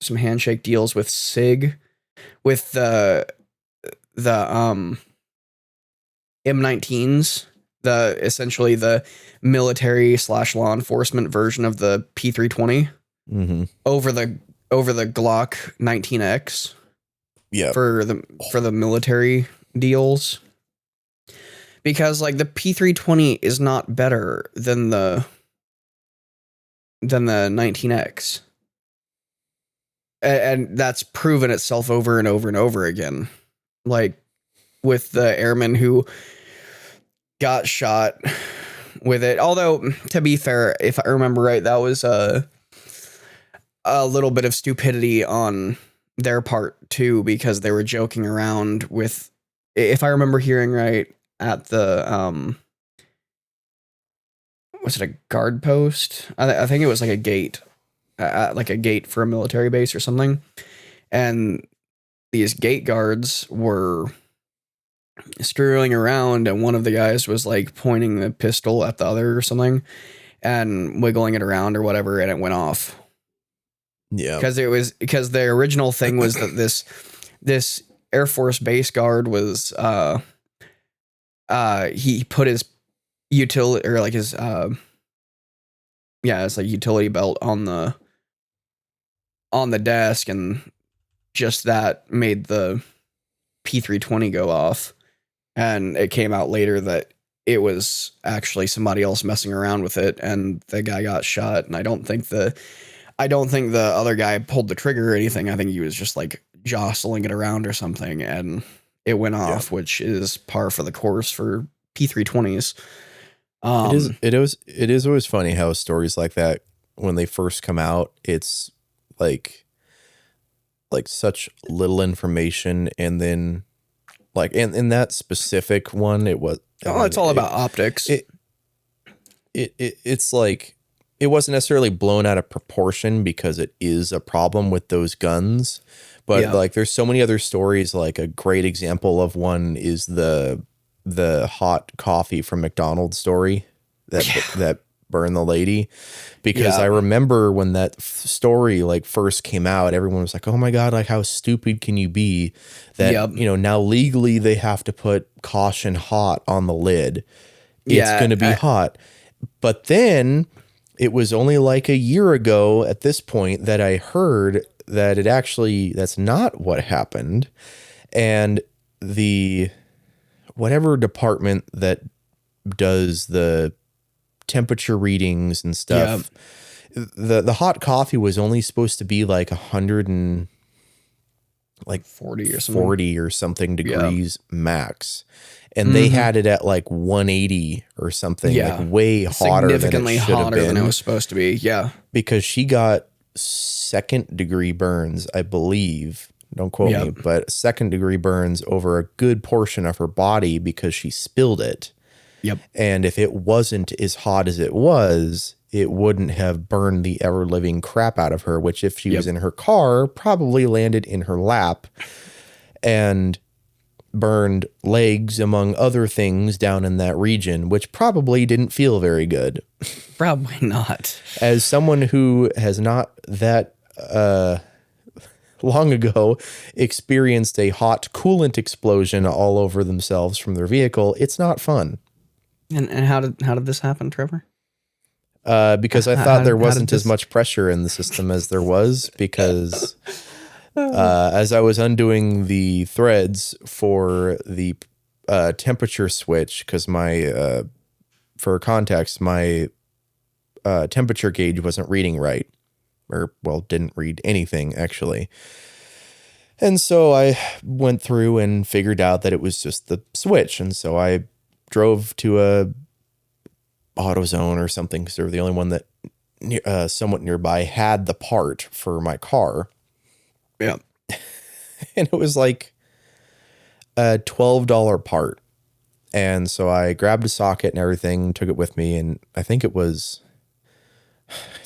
S1: some handshake deals with SIG, with the M19s, essentially the military / law enforcement version of the P320, over the Glock 19X, for the military deals, because like the P320 is not better than the 19X. And that's proven itself over and over and over again. Like with the airman who got shot with it. Although, to be fair, if I remember right, that was a little bit of stupidity on their part too, because they were joking around with, if I remember hearing right, at the was it a guard post? I think it was like a gate. Like a gate for a military base or something. And these gate guards were screwing around, and one of the guys was like pointing the pistol at the other or something and wiggling it around or whatever, and it went off. Yeah. Because the original thing was that this Air Force base guard was he put his utility, or like his it's like utility belt on the desk, and just that made the P320 go off. And it came out later that it was actually somebody else messing around with it, and the guy got shot. And I don't think the other guy pulled the trigger or anything. I think he was just like jostling it around or something, and it went off, which is par for the course for P320s.
S2: It is always funny how stories like that, when they first come out, it's like such little information, and then like in that specific one, it's all
S1: about optics.
S2: It's like it wasn't necessarily blown out of proportion, because it is a problem with those guns, but like there's so many other stories. Like a great example of one is the hot coffee from McDonald's story that burned the lady, because I remember when that story like first came out, everyone was like, oh my God, like how stupid can you be that, now legally they have to put caution hot on the lid. It's going to be hot. But then it was only like a year ago at this point that I heard that that's not what happened. And the whatever department that does the temperature readings and stuff, the hot coffee was only supposed to be like 140 or something degrees max, and they had it at like 180 or something, like way hotter, significantly hotter than it was
S1: supposed to be.
S2: Because she got 2nd degree burns, I believe. Don't quote me, but 2nd degree burns over a good portion of her body because she spilled it. And if it wasn't as hot as it was, it wouldn't have burned the ever-living crap out of her, which if she was in her car, probably landed in her lap and burned legs, among other things, down in that region, which probably didn't feel very good.
S1: Probably not.
S2: As someone who has not that long ago experienced a hot coolant explosion all over themselves from their vehicle, it's not fun.
S1: And how did this happen, Trevor?
S2: Because I thought there wasn't as much pressure in the system as there was, because as I was undoing the threads for the temperature switch, because for context, my temperature gauge wasn't reading right, or didn't read anything actually. And so I went through and figured out that it was just the switch. And so I drove to a AutoZone or something because they were the only one that somewhat nearby had the part for my car.
S1: Yeah.
S2: And it was like a $12 part. And so I grabbed a socket and everything, took it with me. And I think it was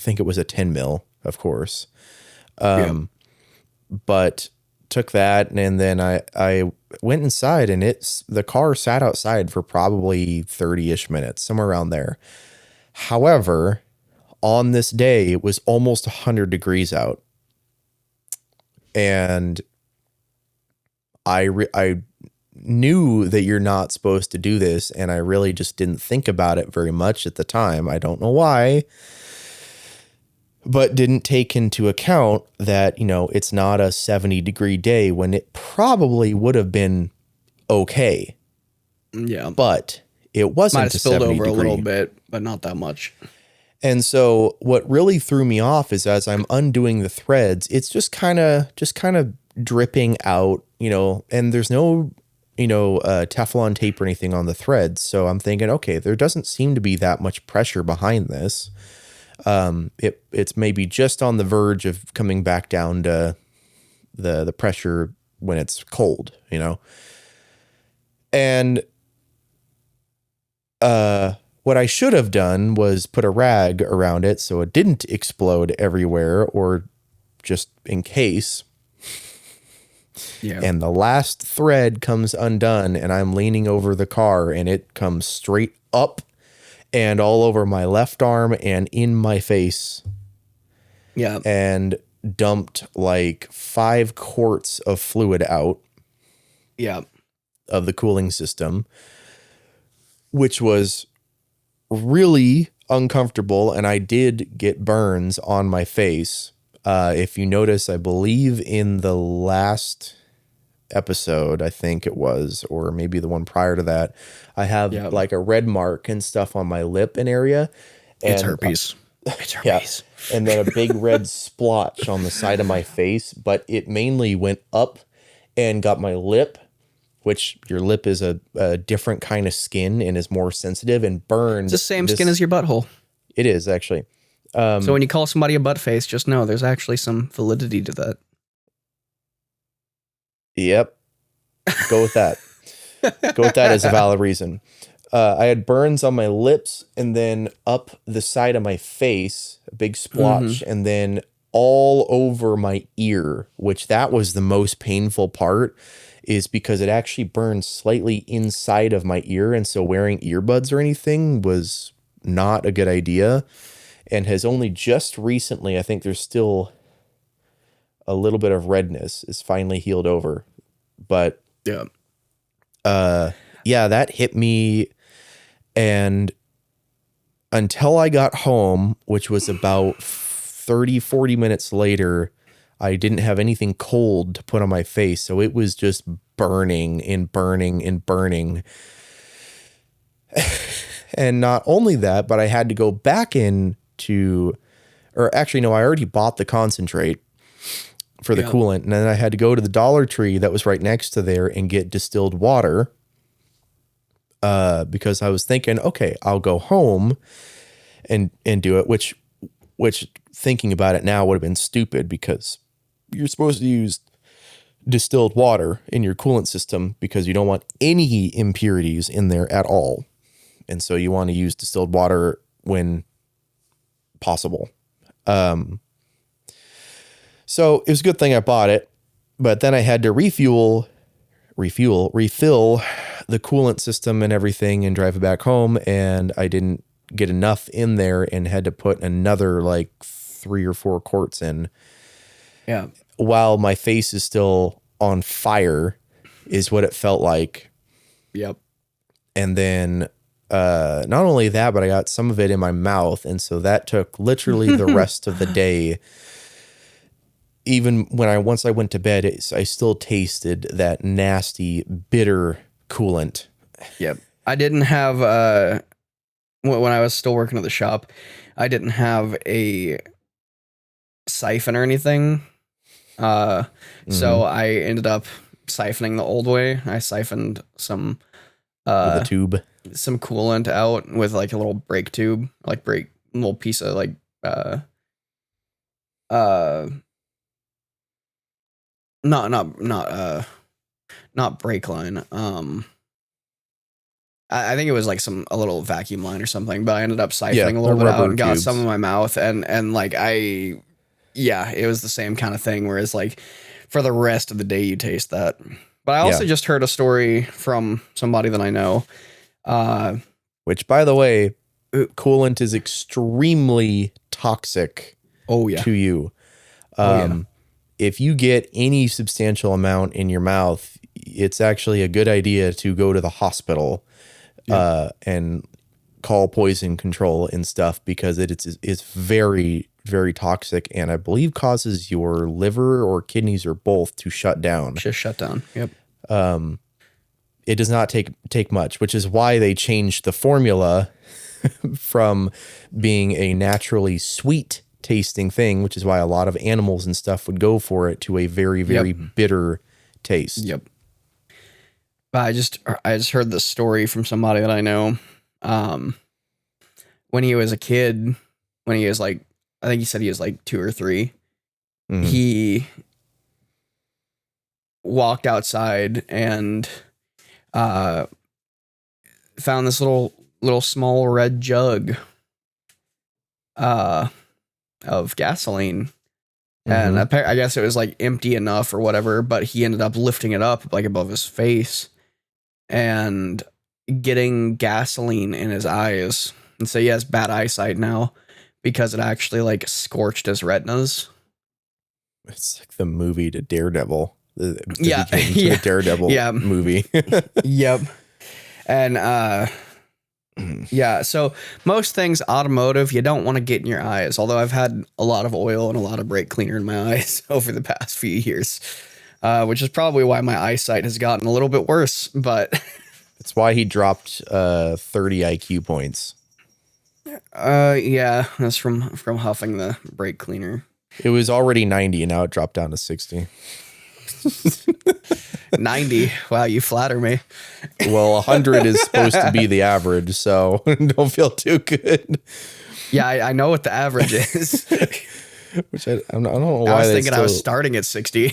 S2: a 10 mil, of course. But took that, and then I went inside, and the car sat outside for probably 30-ish minutes, somewhere around there. However, on this day, it was almost 100 degrees out. And I knew that you're not supposed to do this, and I really just didn't think about it very much at the time. I don't know why, but didn't take into account that, it's not a 70-degree day when it probably would have been okay.
S1: Yeah.
S2: But it wasn't
S1: might have spilled
S2: 70
S1: over
S2: degree.
S1: a little bit, but not that much.
S2: And so what really threw me off is as I'm undoing the threads, it's just kind of dripping out, and there's no, Teflon tape or anything on the threads. So I'm thinking, okay, there doesn't seem to be that much pressure behind this. It's maybe just on the verge of coming back down to the pressure when it's cold, and what I should have done was put a rag around it so it didn't explode everywhere, or just in case.
S1: Yeah.
S2: And the last thread comes undone, and I'm leaning over the car, and it comes straight up and all over my left arm and in my face.
S1: Yeah.
S2: And dumped like 5 quarts of fluid out.
S1: Yeah.
S2: Of the cooling system, which was really uncomfortable. And I did get burns on my face. If you notice, I believe in the last episode, I think it was, or maybe the one prior to that, I have like a red mark and stuff on my lip and area. And
S1: it's herpes. It's herpes.
S2: Yeah. And then a big red splotch on the side of my face, but it mainly went up and got my lip, which your lip is a different kind of skin and is more sensitive, and burned.
S1: It's the same skin as your butthole.
S2: It is, actually.
S1: So when you call somebody a butt face, just know there's actually some validity to that.
S2: Yep. Go with that. Go with that as a valid reason. I had burns on my lips and then up the side of my face, a big splotch, and then all over my ear, which that was the most painful part, is because it actually burned slightly inside of my ear. And so wearing earbuds or anything was not a good idea, and has only just recently, I think there's still a little bit of redness, is finally healed over. But that hit me. And until I got home, which was about 30-40 minutes later, I didn't have anything cold to put on my face. So it was just burning and burning and burning. And not only that, but I had to go back I already bought the concentrate for the coolant. And then I had to go to the Dollar Tree that was right next to there and get distilled water. Because I was thinking, okay, I'll go home and do it, which thinking about it now would have been stupid, because you're supposed to use distilled water in your coolant system because you don't want any impurities in there at all. And so you want to use distilled water when possible. So it was a good thing I bought it, but then I had to refill the coolant system and everything and drive it back home. And I didn't get enough in there and had to put another like 3 or 4 quarts in.
S1: Yeah.
S2: While my face is still on fire is what it felt like.
S1: Yep.
S2: And then, not only that, but I got some of it in my mouth. And so that took literally the rest of the day. Even once I went to bed, I still tasted that nasty, bitter coolant.
S1: Yep. I didn't have, when I was still working at the shop, I didn't have a siphon or anything. So I ended up siphoning the old way. I siphoned some
S2: With a tube.
S1: some coolant out with like a little brake tube, like little piece of like uh not brake line. I think it was like a little vacuum line or something, but I ended up siphoning a little bit out and got some in my mouth, and like it was the same kind of thing. Whereas like for the rest of the day, you taste that. But I also just heard a story from somebody that I know.
S2: Which, by the way, coolant is extremely toxic. To you. If you get any substantial amount in your mouth, it's actually a good idea to go to the hospital and call poison control and stuff, because it's very, very toxic, and I believe causes your liver or kidneys or both to shut down.
S1: Just shut down. Yep.
S2: It does not take much, which is why they changed the formula from being a naturally sweet tasting thing, which is why a lot of animals and stuff would go for it, to a very, very bitter taste.
S1: Yep. But I just heard this story from somebody that I know. When he was a kid, when he was like, I think he said he was like 2 or 3, he walked outside and found this little small red jug of gasoline. And I guess it was like empty enough or whatever, but he ended up lifting it up like above his face and getting gasoline in his eyes. And so he has bad eyesight now because it actually like scorched his retinas.
S2: It's like the movie to Daredevil.
S1: The
S2: Daredevil movie.
S1: Yep. And so most things automotive, you don't want to get in your eyes. Although I've had a lot of oil and a lot of brake cleaner in my eyes over the past few years, which is probably why my eyesight has gotten a little bit worse. But
S2: that's why he dropped 30 IQ points.
S1: Yeah, that's from huffing the brake cleaner.
S2: It was already 90 and now it dropped down to 60.
S1: 90. Wow, you flatter me.
S2: Well, 100 is supposed to be the average, so don't feel too good.
S1: Yeah, I know what the average is.
S2: Which I don't know why.
S1: I was thinking I was starting at 60.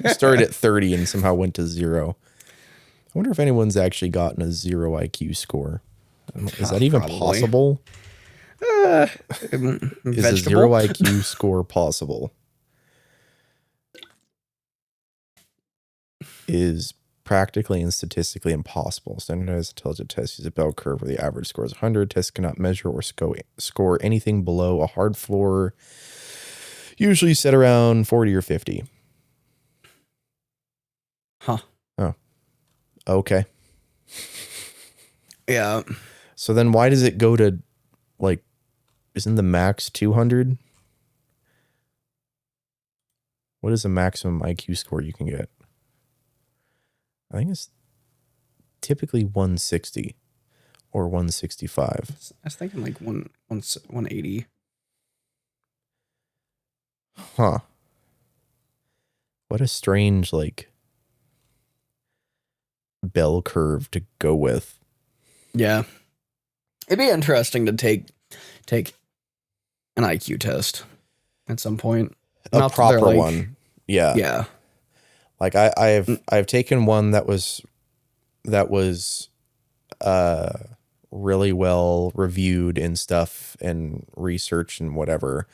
S2: Started at 30 and somehow went to 0. I wonder if anyone's actually gotten a 0 IQ score. Is that even possible? Is a 0 IQ score possible? Is practically and statistically impossible. Standardized intelligent test uses a bell curve where the average score is 100. Tests cannot measure or score anything below a hard floor, usually set around 40 or 50.
S1: Huh.
S2: Oh. Okay.
S1: Yeah.
S2: So then why does it go to, like, isn't the max 200? What is the maximum IQ score you can get? I think it's typically 160 or 165.
S1: I was thinking like 180.
S2: Huh. What a strange, like, bell curve to go with.
S1: Yeah. It'd be interesting to take an IQ test at some point.
S2: A proper one. Yeah.
S1: Yeah.
S2: Like I've taken one that was really well reviewed and stuff and research and whatever.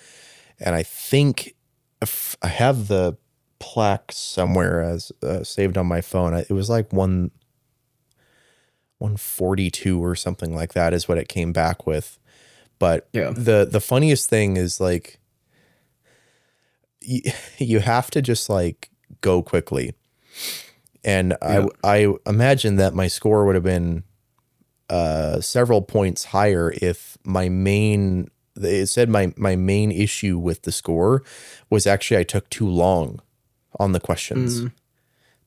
S2: And I think if I have the plaque somewhere as saved on my phone. It was like 142 or something like that is what it came back with. But
S1: yeah,
S2: the funniest thing is like you have to just like go quickly. And yeah. I imagine that my score would have been several points higher if it said my main issue with the score was actually I took too long on the questions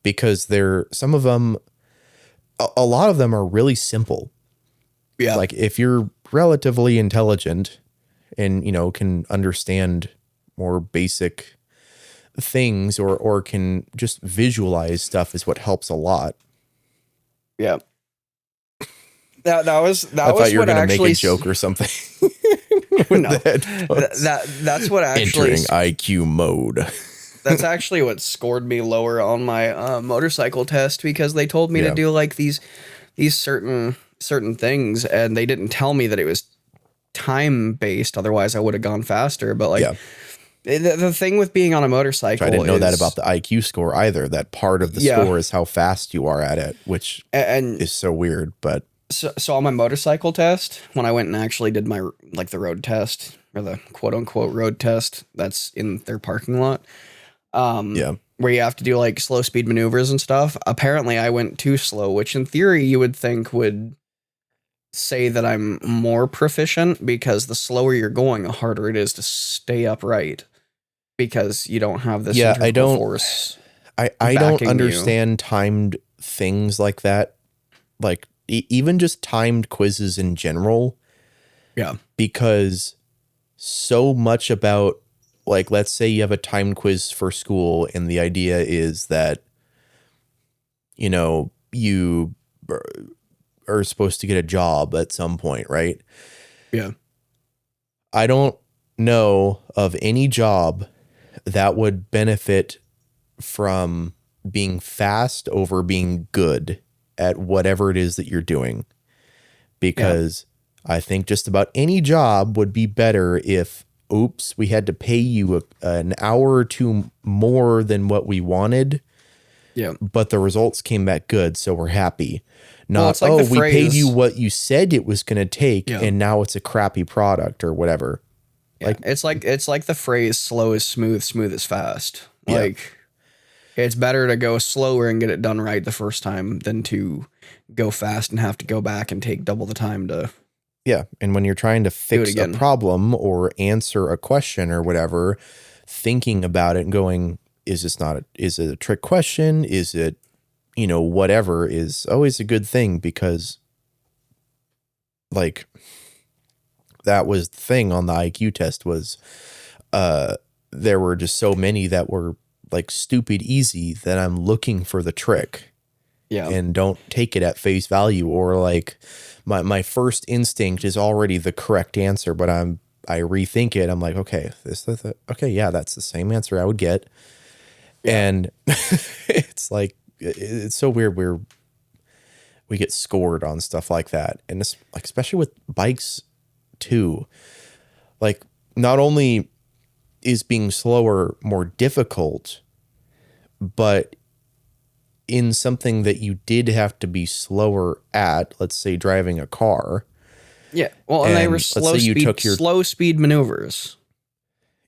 S2: because some of them, a lot of them are really simple.
S1: Yeah.
S2: Like if you're relatively intelligent and, can understand more basic things or can just visualize stuff is what helps a lot.
S1: Yeah. That was
S2: I thought you were
S1: what
S2: going to make
S1: actually
S2: a joke or something.
S1: No, that's what actually
S2: entering IQ mode.
S1: that's actually what scored me lower on my motorcycle test, because they told me to do like these certain things, and they didn't tell me that it was time based. Otherwise, I would have gone faster. But like the thing with being on a motorcycle,
S2: I didn't know that about the IQ score either. That part of the score is how fast you are at it, which is so weird. But
S1: so on my motorcycle test, when I went and actually did my like the road test, or the quote unquote road test that's in their parking lot, where you have to do like slow speed maneuvers and stuff. Apparently I went too slow, which in theory you would think would say that I'm more proficient, because the slower you're going, the harder it is to stay upright, because you don't have this centrifugal force.
S2: I don't understand timed things like that. Like even just timed quizzes in general.
S1: Yeah.
S2: Because so much about, like, let's say you have a timed quiz for school and the idea is that, you know, you are supposed to get a job at some point, right?
S1: Yeah.
S2: I don't know of any job that would benefit from being fast over being good at whatever it is that you're doing. Because I think just about any job would be better if, oops, we had to pay you an hour or two more than what we wanted.
S1: Yeah.
S2: But the results came back good, so we're happy. Not,
S1: well, like
S2: we paid you what you said it was going to take, and now it's a crappy product or whatever.
S1: Yeah. Like it's like the phrase "slow is smooth, smooth is fast."
S2: Yeah.
S1: Like it's better to go slower and get it done right the first time than to go fast and have to go back and take double the time to.
S2: Yeah, and when you're trying to fix a problem or answer a question or whatever, thinking about it and going, is it a trick question? Is it, you know, whatever, is always a good thing, because like that was the thing on the IQ test was there were just so many that were like stupid easy that I'm looking for the trick. Yeah. And don't take it at face value, or like my first instinct is already the correct answer, but I rethink it. I'm like, okay, that's the same answer I would get. Yeah. And it's like, it's so weird where we get scored on stuff like that. And it's like, especially with bikes too, like not only is being slower more difficult, but in something that you did have to be slower at, let's say driving a car.
S1: Yeah. Well, and they were slow speed maneuvers.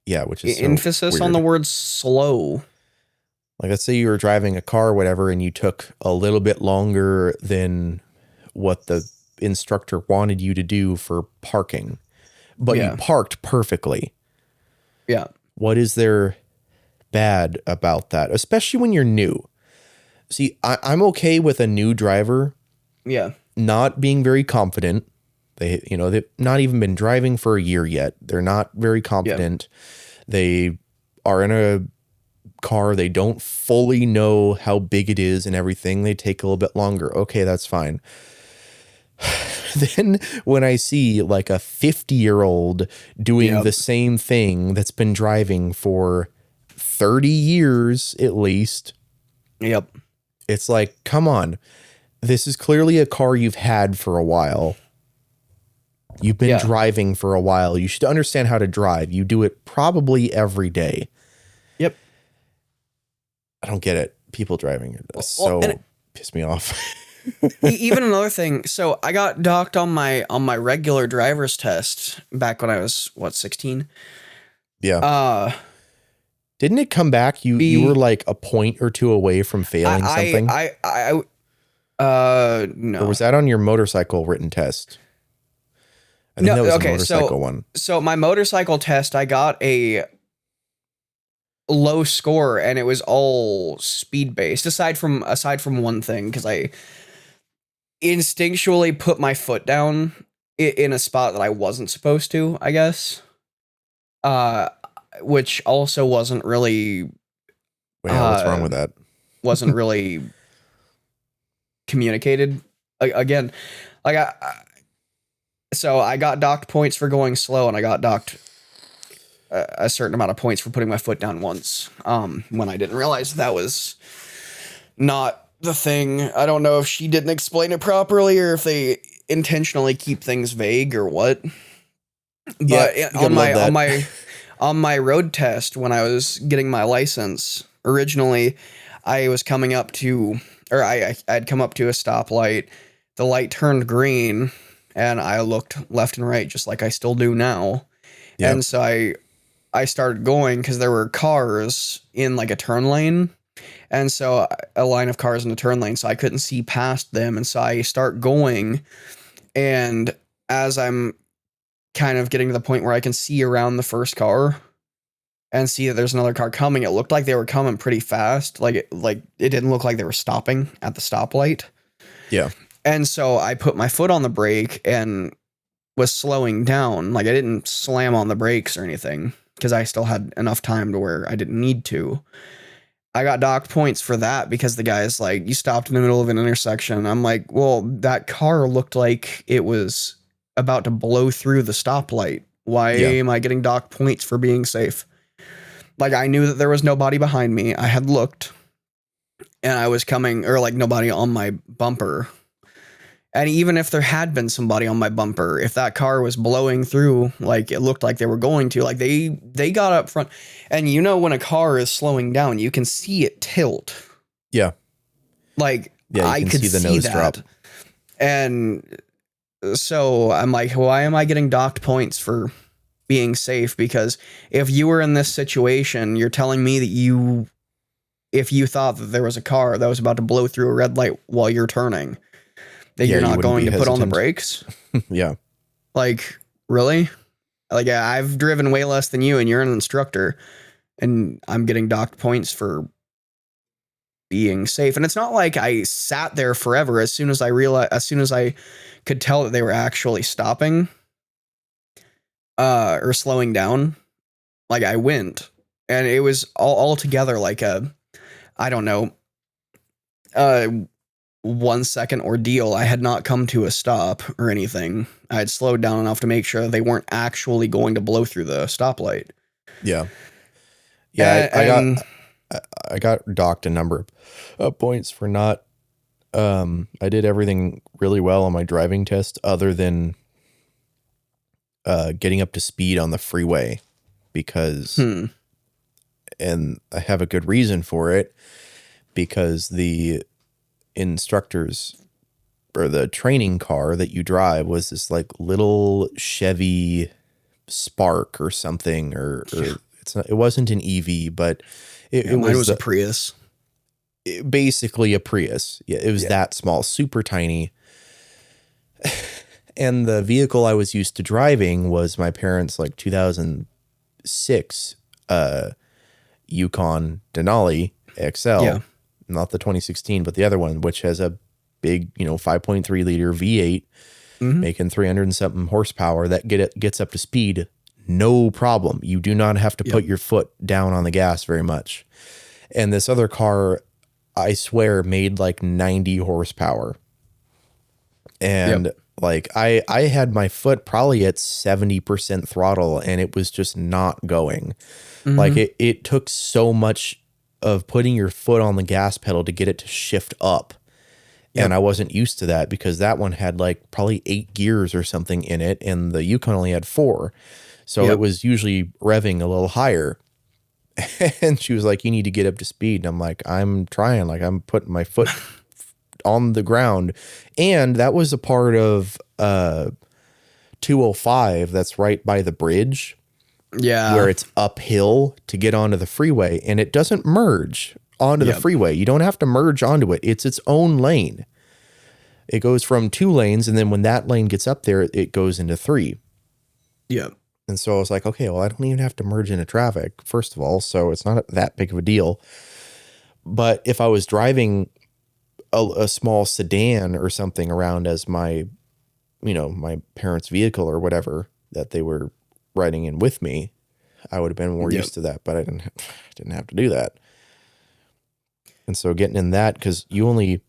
S2: Yeah, which is
S1: emphasis on the word slow.
S2: Like, let's say you were driving a car or whatever, and you took a little bit longer than what the instructor wanted you to do for parking, but you parked perfectly.
S1: Yeah.
S2: What is there bad about that? Especially when you're new. See, I'm okay with a new driver.
S1: Yeah.
S2: Not being very confident. They've not even been driving for a year yet. They're not very confident. Yeah. They are in a car. They don't fully know how big it is and everything. They take a little bit longer. Okay, that's fine. Then when I see like a 50-year-old doing the same thing that's been driving for 30 years at least.
S1: Yep.
S2: It's like, come on. This is clearly a car you've had for a while. You've been driving for a while. You should understand how to drive. You do it probably every day. Yep. I don't get it. People driving piss me off.
S1: Even another thing. So I got docked on my regular driver's test back when I was 16.
S2: Yeah. Didn't it come back? You were like a point or two away from failing something.
S1: No.
S2: Or was that on your motorcycle written test? I think that was a motorcycle one.
S1: So my motorcycle test, I got a low score, and it was all speed based. Aside from one thing, because I instinctually put my foot down in a spot that I wasn't supposed to, I guess. Which also wasn't really
S2: Yeah, what's wrong with that?
S1: wasn't really communicated. Again, like so I got docked points for going slow, and I got docked a certain amount of points for putting my foot down once. When I didn't realize that was not the thing. I don't know if she didn't explain it properly or if they intentionally keep things vague or what. But
S2: Yeah,
S1: on my road test when I was getting my license, originally I was coming up to, or I'd come up to a stoplight. The light turned green, and I looked left and right just like I still do now.
S2: Yep.
S1: And so I started going because there were cars in like a turn lane. And so a line of cars in a turn lane, so I couldn't see past them. And so I start going, and as I'm kind of getting to the point where I can see around the first car and see that there's another car coming, it looked like they were coming pretty fast. Like it didn't look like they were stopping at the stoplight.
S2: Yeah.
S1: And so I put my foot on the brake and was slowing down. Like I didn't slam on the brakes or anything because I still had enough time to where I didn't need to. I got docked points for that because the guy's like, you stopped in the middle of an intersection. I'm like, well, that car looked like it was about to blow through the stoplight. Why am I getting docked points for being safe? Like, I knew that there was nobody behind me. I had looked, and I was coming, or like nobody on my bumper. And even if there had been somebody on my bumper, if that car was blowing through, like it looked like they were going to, like they got up front. And you know, when a car is slowing down, you can see it tilt.
S2: Yeah.
S1: Like
S2: I could see the nose
S1: that.
S2: drop.
S1: And so I'm like, why am I getting docked points for being safe? Because if you were in this situation, you're telling me that if you thought that there was a car that was about to blow through a red light while you're turning, that you're not going to put on the brakes?
S2: Yeah.
S1: Like, really? Like, I've driven way less than you, and you're an instructor, and I'm getting docked points for being safe. And it's not like I sat there forever. As soon as I could tell that they were actually stopping or slowing down, like I went, and it was all together like I don't know, 1 second ordeal. I had not come to a stop or anything. I had slowed down enough to make sure they weren't actually going to blow through the stoplight.
S2: Yeah. Yeah. I got docked a number of points for not, I did everything really well on my driving test other than, getting up to speed on the freeway because, and I have a good reason for it, because the instructors or the training car that you drive was this like little Chevy Spark or something, or it wasn't an EV, but it was
S1: a Prius.
S2: Basically a Prius. Yeah, it was that small, super tiny. And the vehicle I was used to driving was my parents' like 2006 Yukon Denali XL. Yeah. Not the 2016, but the other one, which has a big, 5.3 liter V8 making 300 and something horsepower that gets up to speed. No problem. You do not have to put your foot down on the gas very much. And this other car, I swear, made like 90 horsepower. And like I had my foot probably at 70% throttle, and it was just not going. Like it took so much of putting your foot on the gas pedal to get it to shift up. And I wasn't used to that because that one had like probably 8 gears or something in it, and the Yukon only had 4. So it was usually revving a little higher. And she was like, you need to get up to speed. And I'm like, I'm trying. Like, I'm putting my foot on the ground. And that was a part of 205 that's right by the bridge.
S1: Yeah.
S2: Where it's uphill to get onto the freeway, and it doesn't merge onto the freeway. You don't have to merge onto it. It's its own lane. It goes from 2 lanes, and then when that lane gets up there, it goes into 3.
S1: Yeah.
S2: And so I was like, okay, well, I don't even have to merge into traffic, first of all, so it's not that big of a deal. But if I was driving a small sedan or something around as my, my parents' vehicle or whatever that they were riding in with me, I would have been more used to that, but I didn't have to do that. And so getting in that, because I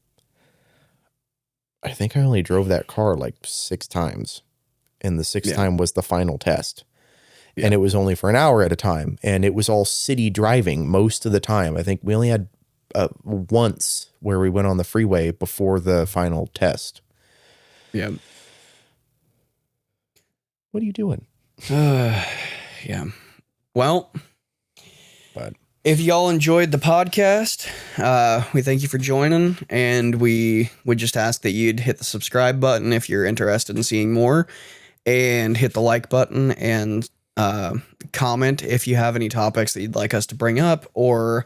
S2: think I only drove that car like 6 times. And the sixth time was the final test. Yeah. And it was only for an hour at a time. And it was all city driving most of the time. I think we only had once where we went on the freeway before the final test.
S1: Yeah.
S2: What are you doing?
S1: Yeah. Well,
S2: but
S1: if y'all enjoyed the podcast, we thank you for joining, and we would just ask that you'd hit the subscribe button if you're interested in seeing more, and hit the like button, and comment if you have any topics that you'd like us to bring up, or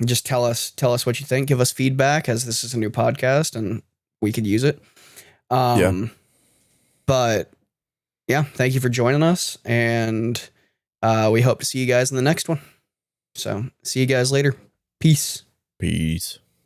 S1: just tell us what you think. Give us feedback, as this is a new podcast and we could use it. But yeah, thank you for joining us, and we hope to see you guys in the next one. So see you guys later. Peace.